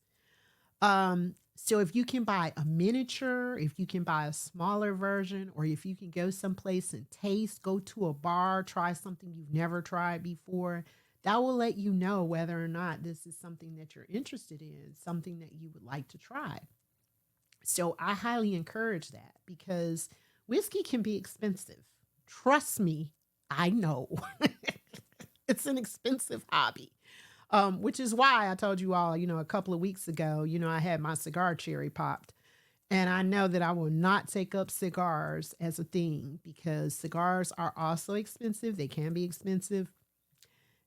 So if you can buy a miniature, if you can buy a smaller version, or if you can go someplace and taste, go to a bar, try something you've never tried before, that will let you know whether or not this is something that you're interested in, something that you would like to try. So I highly encourage that because whiskey can be expensive. Trust me, I know. It's an expensive hobby. Which is why I told you all, a couple of weeks ago, I had my cigar cherry popped. And I know that I will not take up cigars as a thing because cigars are also expensive. They can be expensive.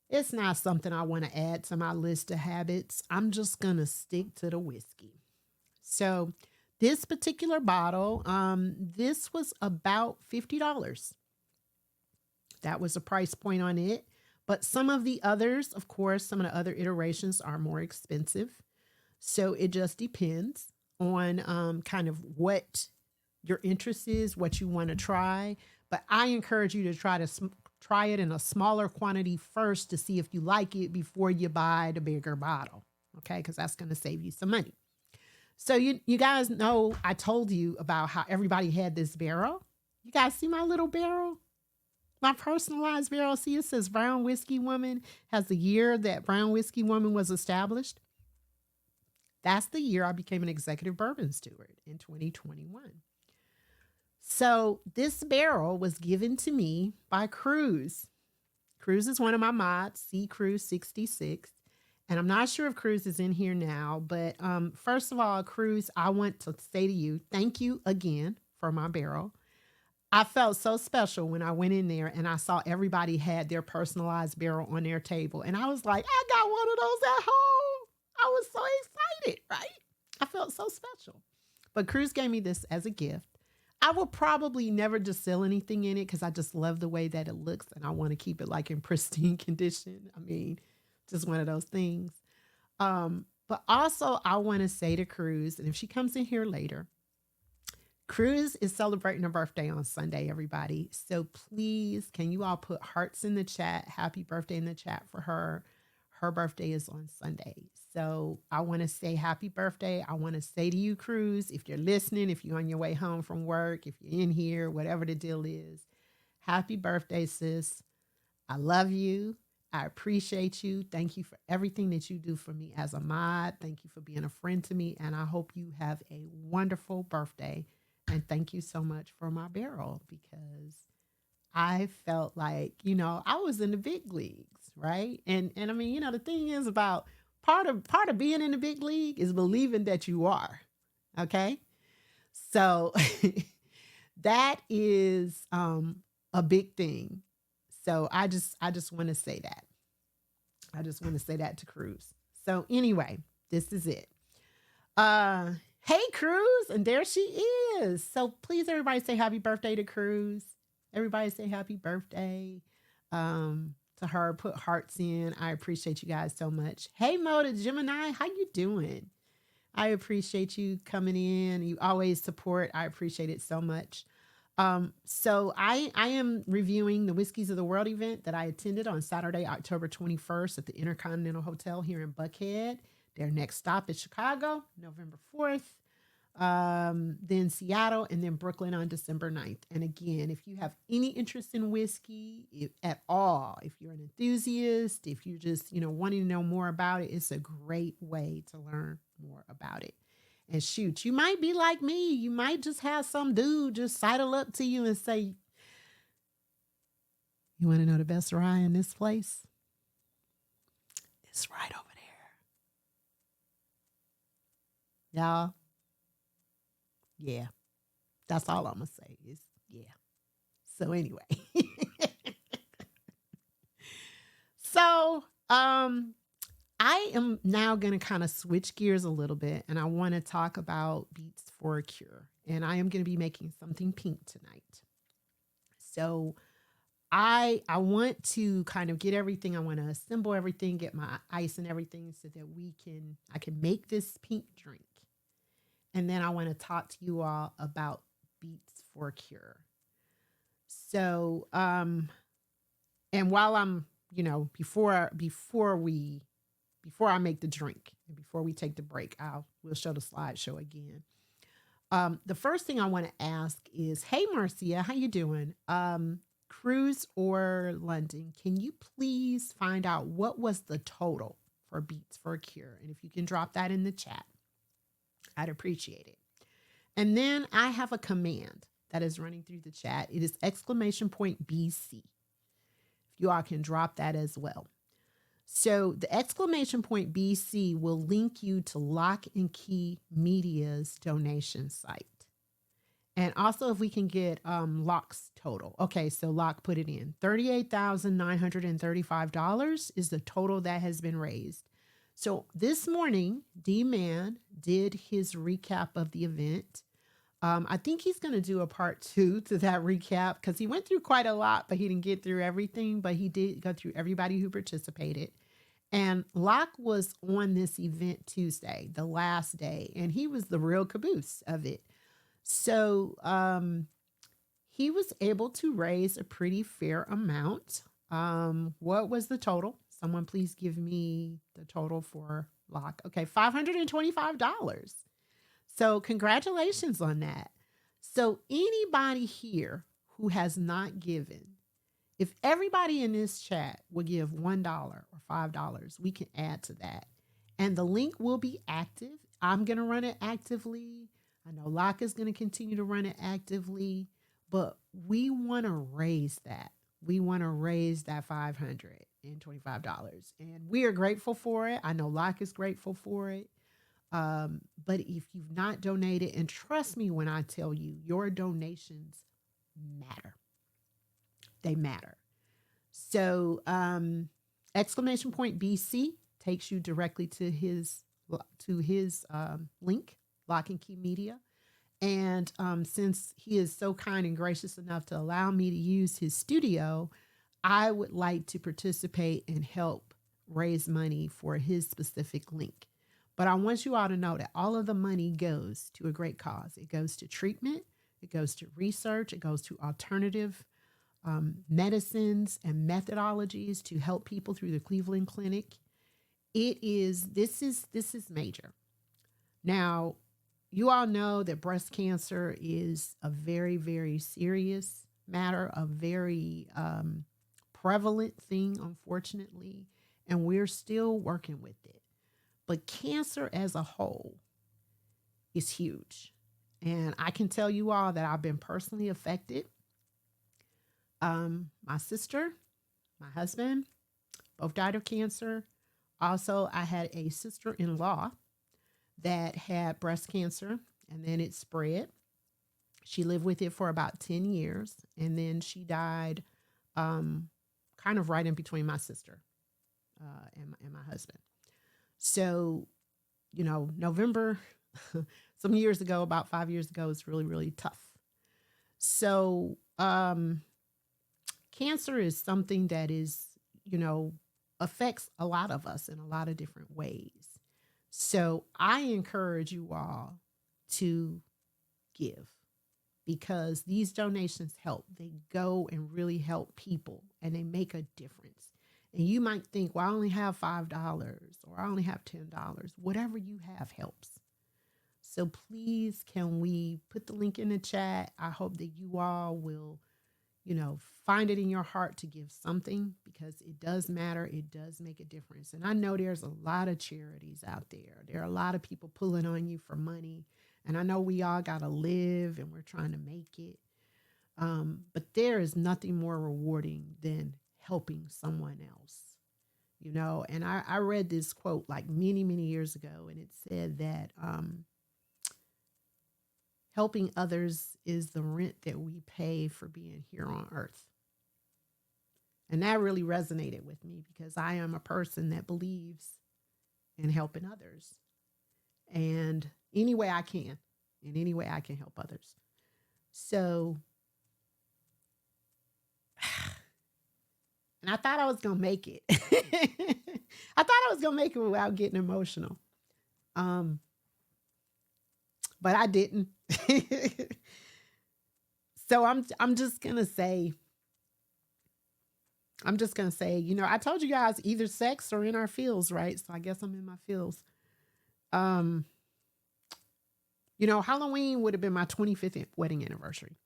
It's not something I want to add to my list of habits. I'm just going to stick to the whiskey. So this particular bottle, this was about $50. That was the price point on it. But some of the others, of course, some of the other iterations are more expensive. So it just depends on kind of what your interest is, what you want to try. But I encourage you to try it in a smaller quantity first to see if you like it before you buy the bigger bottle. Okay, because that's going to save you some money. So you guys know I told you about how everybody had this barrel. You guys see my little barrel? My personalized barrel. See, it says Brown Whiskey Woman, has the year that Brown Whiskey Woman was established. That's the year I became an executive bourbon steward in 2021. So this barrel was given to me by Cruz. Cruz is one of my mods, C Cruz 66. And I'm not sure if Cruz is in here now, but first of all, Cruz, I want to say to you, thank you again for my barrel. I felt so special when I went in there and I saw everybody had their personalized barrel on their table. And I was like, I got one of those at home. I was so excited, right? I felt so special. But Cruz gave me this as a gift. I will probably never distill anything in it because I just love the way that it looks and I want to keep it like in pristine condition. I mean, just one of those things. But also I want to say to Cruz, and if she comes in here later, Cruz is celebrating her birthday on Sunday, everybody. So please, can you all put hearts in the chat? Happy birthday in the chat for her. Her birthday is on Sunday. So I want to say happy birthday. I want to say to you, Cruz, if you're listening, if you're on your way home from work, if you're in here, whatever the deal is, happy birthday, sis. I love you. I appreciate you. Thank you for everything that you do for me as a mod. Thank you for being a friend to me. And I hope you have a wonderful birthday. And thank you so much for my barrel because I felt like, I was in the big leagues, right? And I mean, the thing is about part of being in the big league is believing that you are. Okay? So that is a big thing. So I just want to say that. I just want to say that to Cruz. So anyway, this is it. Hey Cruz, and there she is. So please everybody say happy birthday to Cruz. Everybody say happy birthday to her. Put hearts in. I appreciate you guys so much. Hey Mo to Gemini, how you doing? I appreciate you coming in. You always support. I appreciate it so much. So I am reviewing the Whiskies of the World event that I attended on Saturday, October 21st at the Intercontinental Hotel here in Buckhead. Their next stop is Chicago, November 4th. Then Seattle, and then Brooklyn on December 9th. And again, if you have any interest in whiskey at all, if you're an enthusiast, if you're just, wanting to know more about it, it's a great way to learn more about it. And shoot, you might be like me. You might just have some dude just sidle up to you and say, you want to know the best rye in this place? It's right over there. Y'all. Yeah. That's all I'm going to say is, yeah. So anyway. So, I am now going to kind of switch gears a little bit, and I want to talk about Beats for a Cure. And I am going to be making something pink tonight. So I want to kind of get everything. I want to assemble everything, get my ice and everything so that I can make this pink drink. And then I want to talk to you all about Beats for a Cure. So, and while I'm, before I make the drink and before we take the break, we'll show the slideshow again. The first thing I want to ask is, hey, Marcia, how you doing? Cruz or London, can you please find out what was the total for Beats for a Cure? And if you can drop that in the chat, I'd appreciate it. And then I have a command that is running through the chat. It is !BC. If you all can drop that as well. So the !BC will link you to Lock and Key Media's donation site. And also if we can get Lock's total. Okay, so Lock put it in. $38,935 is the total that has been raised. So this morning, D-Man did his recap of the event. I think he's going to do a part 2 to that recap because he went through quite a lot, but he didn't get through everything. But he did go through everybody who participated. And Locke was on this event Tuesday, the last day, and he was the real caboose of it. So he was able to raise a pretty fair amount. What was the total? Someone please give me the total for Locke. Okay, $525. So congratulations on that. So anybody here who has not given, if everybody in this chat will give $1 or $5, we can add to that. And the link will be active. I'm going to run it actively. I know Locke is going to continue to run it actively, but we want to raise that. We want to raise that $525. And we are grateful for it. I know Locke is grateful for it. But if you've not donated, and trust me when I tell you, your donations matter. They matter. So, !BC takes you directly to his link, Lock and Key Media. And since he is so kind and gracious enough to allow me to use his studio, I would like to participate and help raise money for his specific link. But I want you all to know that all of the money goes to a great cause. It goes to treatment. It goes to research. It goes to alternative medicines and methodologies to help people through the Cleveland Clinic. This is major. Now, you all know that breast cancer is a very, very serious matter, a very prevalent thing, unfortunately, and we're still working with it. But cancer as a whole is huge. And I can tell you all that I've been personally affected. My sister, my husband, both died of cancer. Also, I had a sister in law that had breast cancer and then it spread. She lived with it for about 10 years and then she died kind of right in between my sister and my husband. So, November, some years ago, about 5 years ago, was really, really tough. So, cancer is something that is, affects a lot of us in a lot of different ways. So I encourage you all to give because these donations help. They go and really help people and they make a difference. And you might think, well, I only have $5 or I only have $10. Whatever you have helps. So please, can we put the link in the chat? I hope that you all will, find it in your heart to give something because it does matter. It does make a difference. And I know there's a lot of charities out there. There are a lot of people pulling on you for money. And I know we all got to live and we're trying to make it. But there is nothing more rewarding than helping someone else, And I read this quote like many, many years ago, and it said that helping others is the rent that we pay for being here on earth. And that really resonated with me because I am a person that believes in helping others. And any way I can, in any way I can help others. So, and I thought I was going to make it. I thought I was going to make it without getting emotional. But I didn't. So I'm just going to say, I told you guys either sex or in our fields, right? So I guess I'm in my fields. Halloween would have been my 25th wedding anniversary.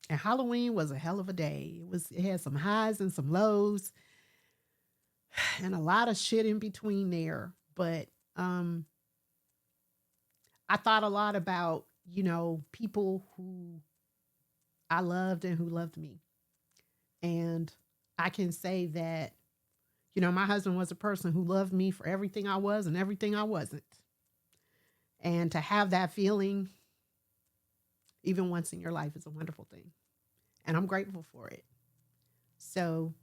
And Halloween was a hell of a day. It had some highs and some lows and a lot of shit in between there. But I thought a lot about, people who I loved and who loved me. And I can say that, my husband was a person who loved me for everything I was and everything I wasn't. And to have that feeling, even once in your life, is a wonderful thing. And I'm grateful for it. So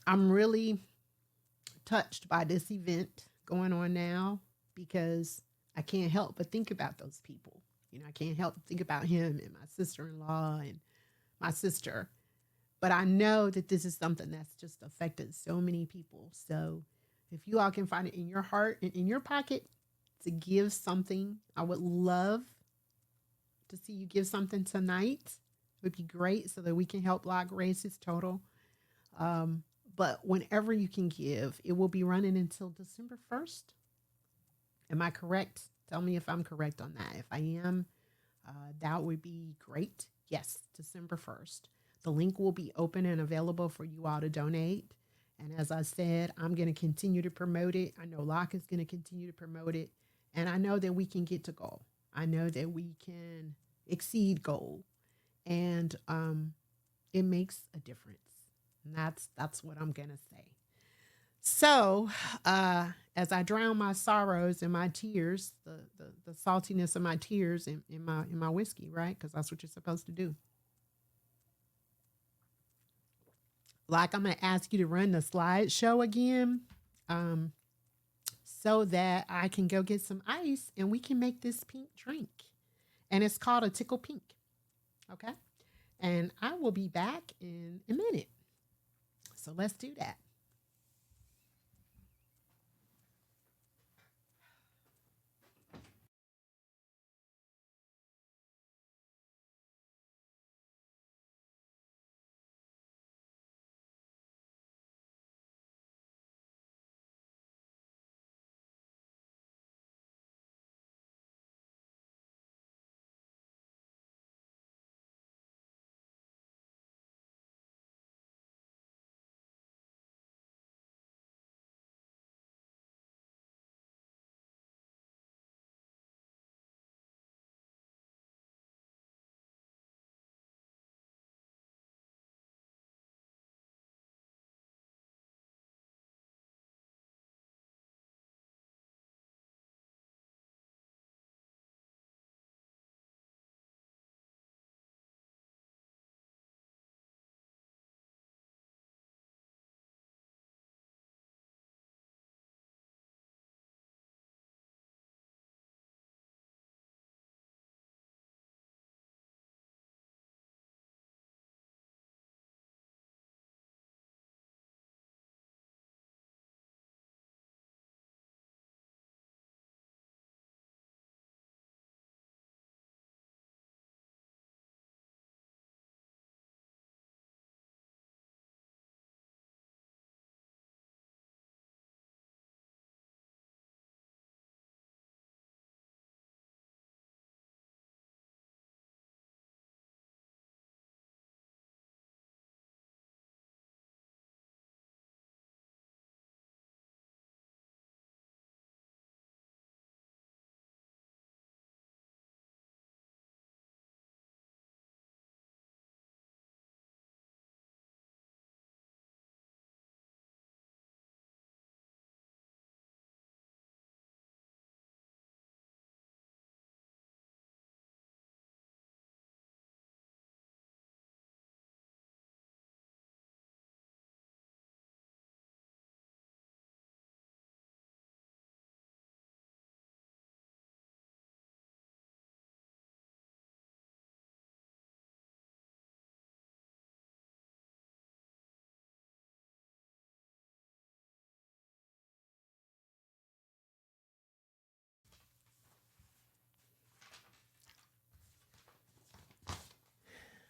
I'm really touched by this event going on now because I can't help but think about those people. I can't help but think about him and my sister-in-law and my sister. But I know that this is something that's just affected so many people. So if you all can find it in your heart and in your pocket to give something, I would love to see you give something tonight. It would be great so that we can help Block raise his total. But whenever you can give, it will be running until December 1st. Am I correct? Tell me if I'm correct on that. If I am, that would be great. Yes, December 1st. The link will be open and available for you all to donate. And as I said, I'm going to continue to promote it. I know Locke is going to continue to promote it. And I know that we can get to goal. I know that we can exceed goal. And it makes a difference. And that's what I'm going to say. So as I drown my sorrows and my tears, the saltiness of my tears in my whiskey, right? Because that's what you're supposed to do. Like, I'm going to ask you to run the slideshow again so that I can go get some ice and we can make this pink drink. And it's called a Tickled Pink. Okay? And I will be back in a minute. So let's do that.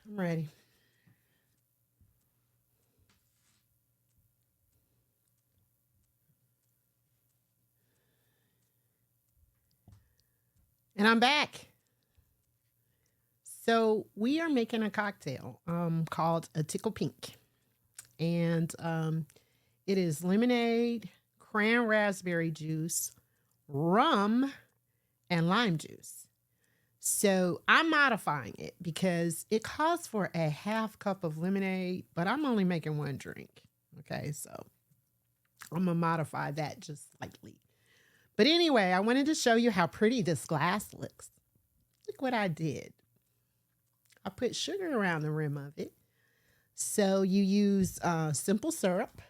I'm ready. And I'm back. So we are making a cocktail called a Tickled Pink. And it is lemonade, cran raspberry juice, rum, and lime juice. So I'm modifying it because it calls for a half cup of lemonade, but I'm only making one drink. Okay, so I'm going to modify that just slightly. But anyway, I wanted to show you how pretty this glass looks. Look what I did. I put sugar around the rim of it. So you use simple syrup.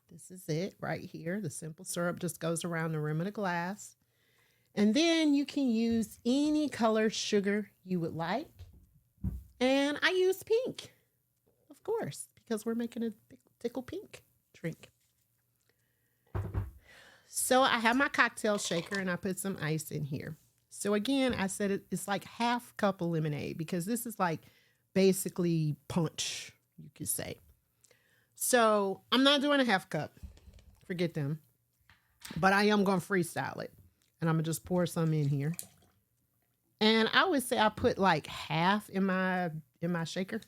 This is it right here. The simple syrup just goes around the rim of the glass. And then you can use any color sugar you would like. And I use pink, of course, because we're making a Tickled Pink drink. So I have my cocktail shaker and I put some ice in here. So again, I said it's like half cup of lemonade because this is like basically punch, you could say. So I'm not doing a half cup. Forget them. But I am going to freestyle it. And I'm going to just pour some in here. And I would say I put like half in my shaker.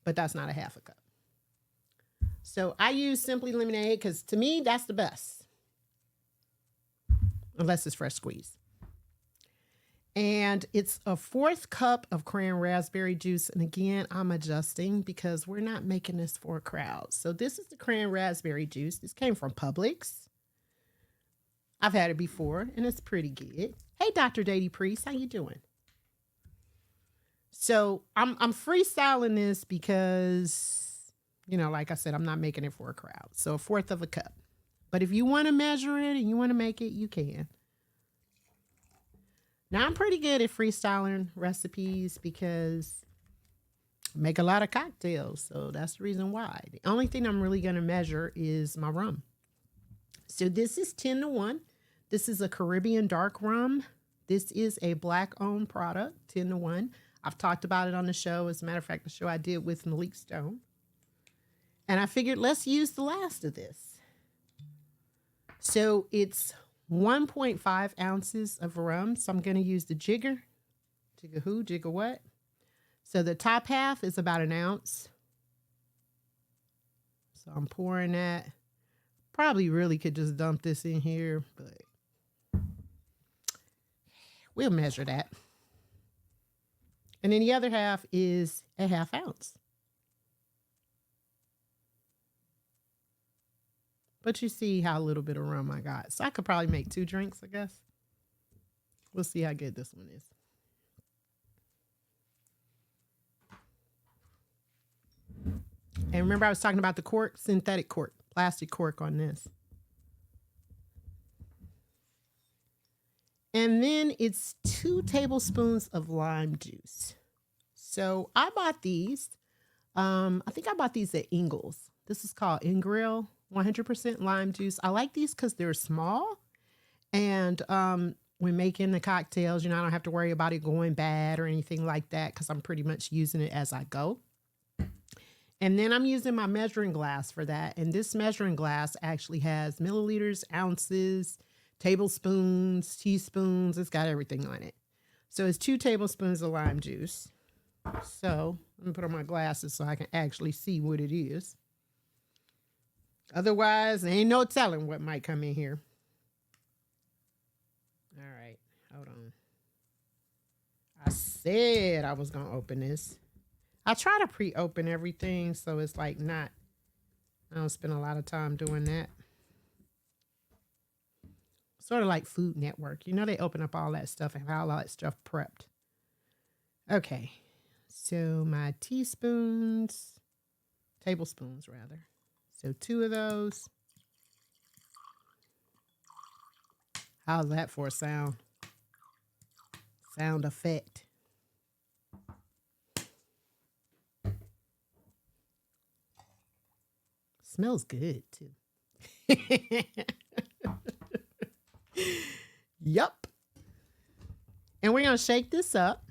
But that's not a half a cup. So I use Simply Lemonade because to me, that's the best. Unless it's fresh squeezed. And it's a 1/4 cup of cran raspberry juice. And again, I'm adjusting because we're not making this for a crowd. So this is the cran raspberry juice. This came from Publix. I've had it before, and it's pretty good. Hey, Dr. Dady Priest, how you doing? So I'm freestyling this because, you know, like I said, I'm not making it for a crowd. So 1/4 of a cup. But if you want to measure it and you want to make it, you can. Now, I'm pretty good at freestyling recipes because I make a lot of cocktails. So that's the reason why. The only thing I'm really going to measure is my rum. So this is 10-1. This is a Caribbean dark rum. This is a Black-owned product, 10-1. I've talked about it on the show. As a matter of fact, the show I did with Malik Stone. And I figured let's use the last of this. So it's 1.5 ounces of rum. So I'm going to use the jigger. Jigger who? Jigger what? So the top half is about 1 ounce. So I'm pouring that. Probably really could just dump this in here, but we'll measure that. And then the other half is a 1/2 ounce. But you see how little bit of rum I got. So I could probably make 2 drinks, I guess. We'll see how good this one is. And remember I was talking about the cork, synthetic cork, plastic cork on this. And then it's 2 tablespoons of lime juice. So I bought these. I think I bought these at Ingles. This is called Ingrill, 100% lime juice. I like these because they're small. And when making the cocktails, you know, I don't have to worry about it going bad or anything like that because I'm pretty much using it as I go. And then I'm using my measuring glass for that. And this measuring glass actually has milliliters, ounces, tablespoons, teaspoons. It's got everything on it. So it's 2 tablespoons of lime juice. So I'm going to put on my glasses so I can actually see what it is. Otherwise, there ain't no telling what might come in here. All right, hold on. I said I was going to open this. I try to pre-open everything so it's like not, I don't spend a lot of time doing that. Sort of like Food Network. You know, they open up all that stuff and have all that stuff prepped. Okay, so my tablespoons rather. So 2 of those. How's that for a sound? Sound effect. Smells good too. Yup. And we're going to shake this up.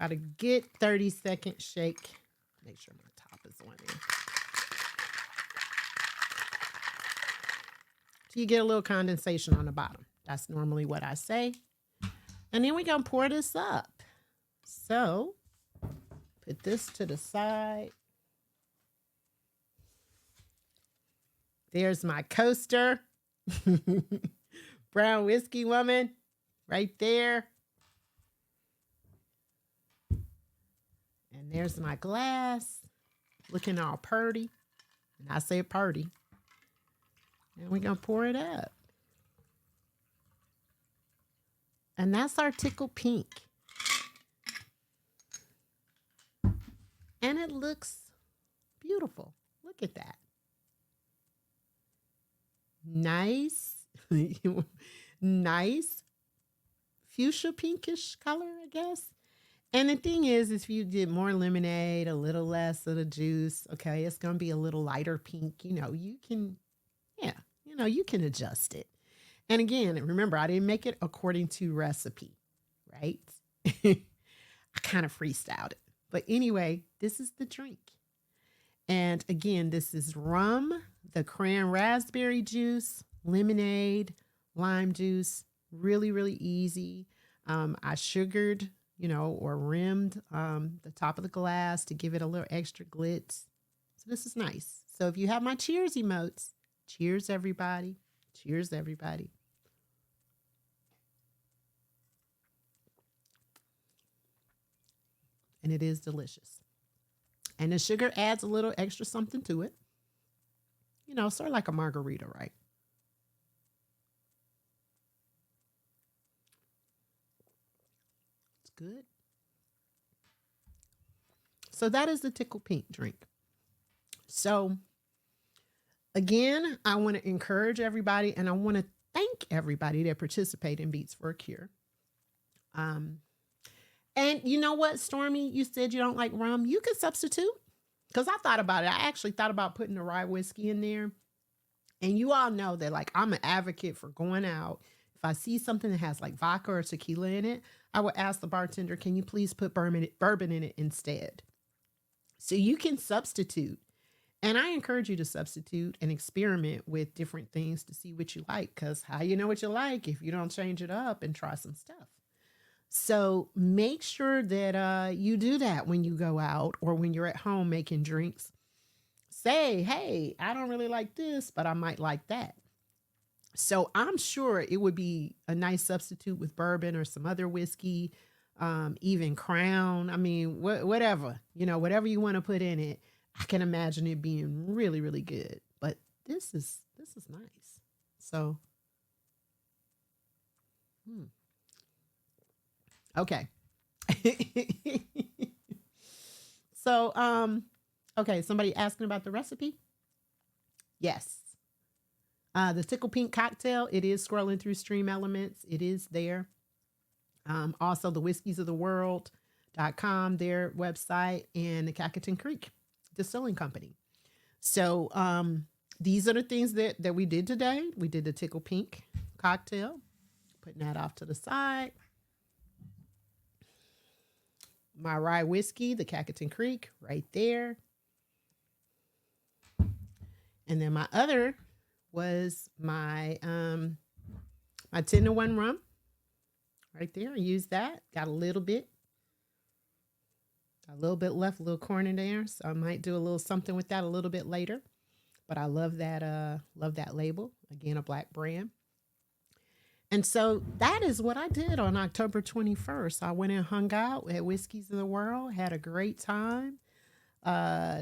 About a good 30-second shake. Make sure my top is on there. So you get a little condensation on the bottom. That's normally what I say. And then we're going to pour this up. So put this to the side. There's my coaster. Brown whiskey woman right there. And there's my glass looking all purty. And I say purty. And we're going to pour it up. And that's our Tickled Pink. And it looks beautiful. Look at that. Nice. Nice fuchsia pinkish color, I guess. And the thing is, if you did more lemonade, a little less of the juice, okay, it's going to be a little lighter pink. You know, you can, you can adjust it. And again, remember, I didn't make it according to recipe, right? I kind of freestyled it. But anyway, this is the drink. And again, this is rum, the cran raspberry juice, lemonade, lime juice. Really, really easy. I sugared, or rimmed the top of the glass to give it a little extra glitz. So this is nice. So if you have my cheers emotes, cheers everybody. Cheers everybody. And it is delicious. And the sugar adds a little extra something to it. Sort of like a margarita, right? It's good. So that is the Tickled Pink drink. So again, I want to encourage everybody, and I want to thank everybody that participated in Beats for a Cure. And you know what, Stormy? You said you don't like rum. You can substitute. Because I thought about it. I actually thought about putting the rye whiskey in there. And you all know that, I'm an advocate for going out. If I see something that has, vodka or tequila in it, I would ask the bartender, can you please put bourbon in it instead? So you can substitute. And I encourage you to substitute and experiment with different things to see what you like. Because how you know what you like if you don't change it up and try some stuff? So make sure that you do that when you go out or when you're at home making drinks. Say, hey, I don't really like this, but I might like that. So I'm sure it would be a nice substitute with bourbon or some other whiskey, even Crown. I mean, whatever, whatever you want to put in it. I can imagine it being really, really good. But this is nice. So, okay. So, okay, somebody asking about the recipe? Yes. The Tickled Pink Cocktail, it is scrolling through Stream Elements. It is there. Also, the whiskiesoftheworld.com, their website, and the Catoctin Creek Distilling Company. So these are the things that we did today. We did the Tickled Pink Cocktail. Putting that off to the side. My rye whiskey, the Catoctin Creek, right there. And then my other was my my 10-to-1 rum. Right there. I used that. Got a little bit. Got a little bit left, a little corn in there. So I might do a little something with that a little bit later. But I love that label. Again, a black brand. And so that is what I did on October 21st. I went and hung out at Whiskies of the World, had a great time,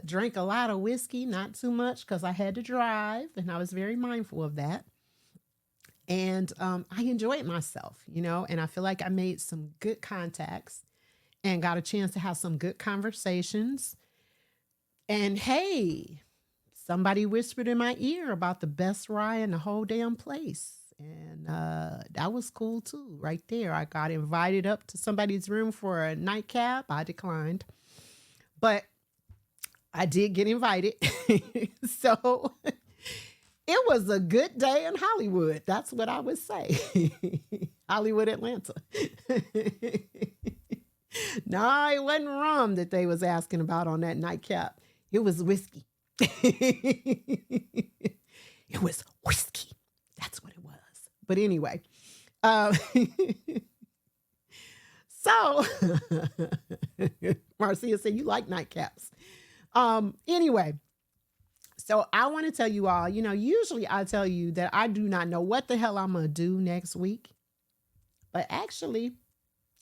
drank a lot of whiskey, not too much because I had to drive, and I was very mindful of that. And I enjoyed myself, and I feel like I made some good contacts and got a chance to have some good conversations. And hey, somebody whispered in my ear about the best rye in the whole damn place. And that was cool too, right there. I got invited up to somebody's room for a nightcap. I declined, but I did get invited. So it was a good day in Hollywood. That's what I would say. Hollywood, Atlanta. No, it wasn't rum that they was asking about on that nightcap. It was whiskey. It was whiskey. That's what it was. But anyway, um, so Marcia said you like nightcaps. Anyway, so I want to tell you all, usually I tell you that I do not know what the hell I'm going to do next week. But actually,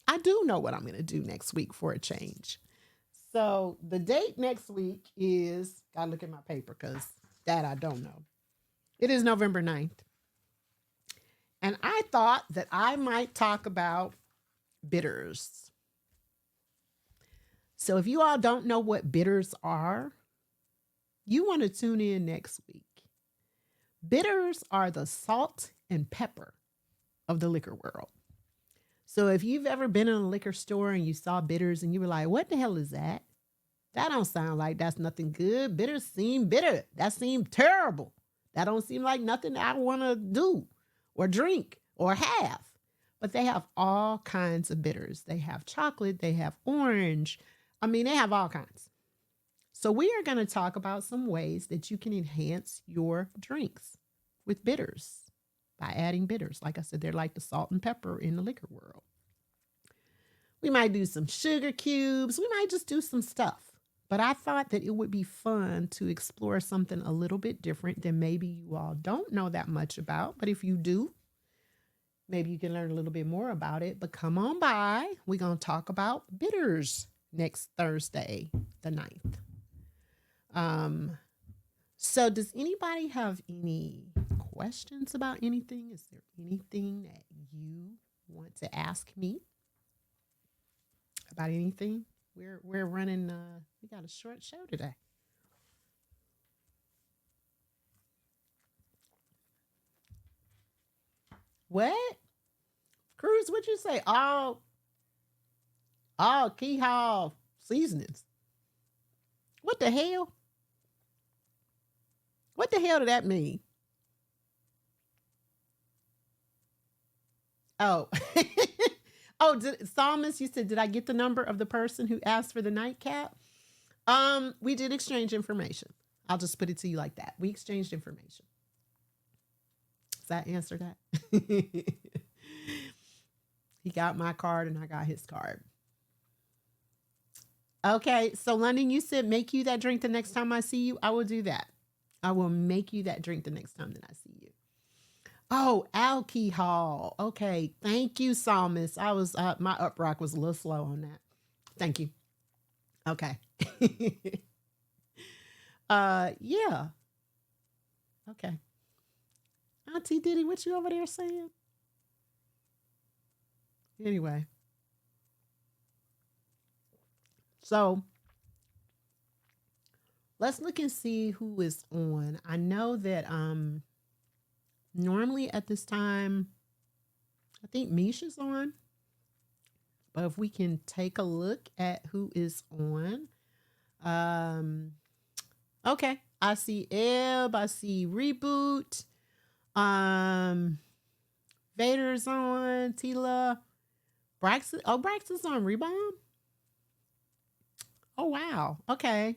I do know what I'm going to do next week for a change. So the date next week is, gotta look at my paper because that I don't know. It is November 9th. And I thought that I might talk about bitters. So if you all don't know what bitters are, you want to tune in next week. Bitters are the salt and pepper of the liquor world. So if you've ever been in a liquor store and you saw bitters and you were like, what the hell is that? That don't sound like that's nothing good. Bitters seem bitter. That seems terrible. That don't seem like nothing I want to do or drink or have. But they have all kinds of bitters. They have chocolate. They have orange. They have all kinds. So we are going to talk about some ways that you can enhance your drinks with bitters. By adding bitters. Like I said, they're like the salt and pepper in the liquor world. We might do some sugar cubes. We might just do some stuff. But I thought that it would be fun to explore something a little bit different than maybe you all don't know that much about. But if you do, maybe you can learn a little bit more about it. But come on by. We're going to talk about bitters next Thursday, the 9th. So does anybody have any questions about anything? Is there anything that you want to ask me about anything? We're running, we got a short show today. What? Cruz, what'd you say? All Key Hall seasonings. What the hell? What the hell did that mean? Oh, Psalmist, you said, did I get the number of the person who asked for the nightcap? We did exchange information. I'll just put it to you like that. We exchanged information. Does that answer that? He got my card and I got his card. Okay, so London, you said make you that drink the next time I see you. I will do that. I will make you that drink the next time that I see you. Oh, alcohol. Okay. Thank you, Psalmist. I was, my uprock was a little slow on that. Thank you. Okay. Yeah. Okay. Auntie Diddy, what you over there saying? Anyway. So let's look and see who is on. I know that, normally at this time, I think Misha's on. But if we can take a look at who is on. Okay. I see Eb. I see Reboot. Vader's on. Tila. Braxton. Oh, Braxton's on Rebound. Oh, wow. Okay.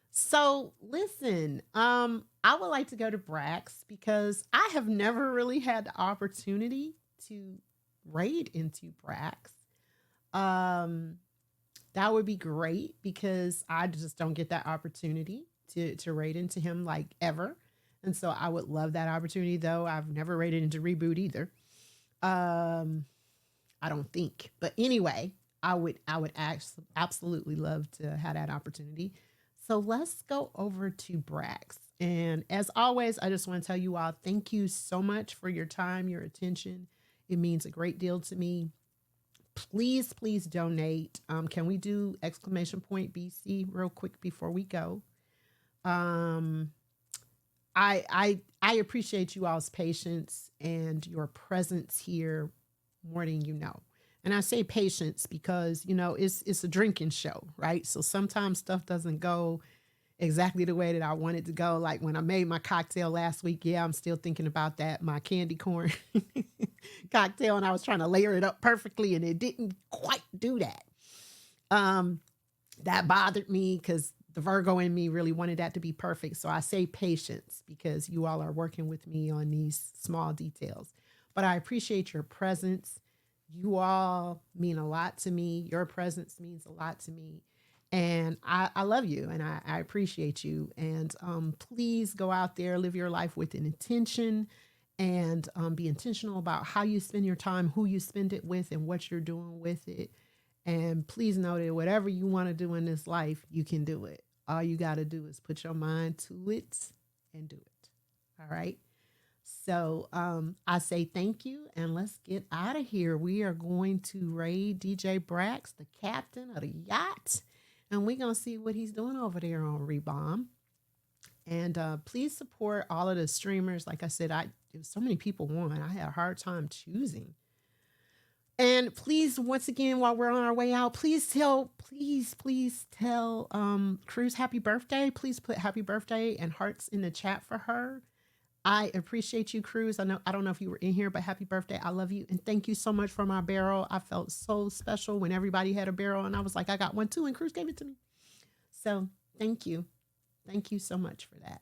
So listen, I would like to go to Brax because I have never really had the opportunity to raid into Brax. That would be great because I just don't get that opportunity to raid into him like ever. And so I would love that opportunity, though. I've never raided into Reboot either. I don't think. But anyway, I would absolutely love to have that opportunity. So let's go over to Brax. And as always, I just want to tell you all, thank you so much for your time, your attention. It means a great deal to me. Please, please donate. Can we do exclamation point BC real quick before we go? I appreciate you all's patience and your presence here more than you know. And I say patience because, it's a drinking show, right? So sometimes stuff doesn't go exactly the way that I want it to go. Like when I made my cocktail last week, I'm still thinking about that, my candy corn cocktail, and I was trying to layer it up perfectly and it didn't quite do that. That bothered me because the Virgo in me really wanted that to be perfect. So I say patience because you all are working with me on these small details. But I appreciate your presence. You all mean a lot to me. Your presence means a lot to me. And I love you and I appreciate you. And please go out there, live your life with an intention and be intentional about how you spend your time, who you spend it with, and what you're doing with it. And please know that whatever you want to do in this life, you can do it. All you got to do is put your mind to it and do it. All right. So I say thank you and let's get out of here. We are going to raid DJ Brax, the captain of the yacht, and we're going to see what he's doing over there on Rebomb. And please support all of the streamers. Like I said, there was so many people won. I had a hard time choosing. And please, once again, while we're on our way out, please tell Cruz happy birthday. Please put happy birthday and hearts in the chat for her. I appreciate you, Cruz. I don't know if you were in here, but happy birthday. I love you. And thank you so much for my barrel. I felt so special when everybody had a barrel and I was like, I got one too, and Cruz gave it to me. So thank you. Thank you so much for that.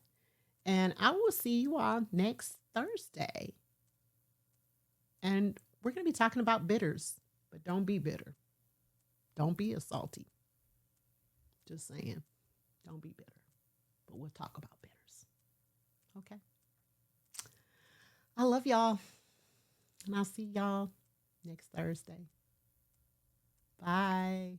And I will see you all next Thursday. And we're going to be talking about bitters, but don't be bitter. Don't be a salty. Just saying, don't be bitter. But we'll talk about bitters. Okay. I love y'all. And I'll see y'all next Thursday. Bye.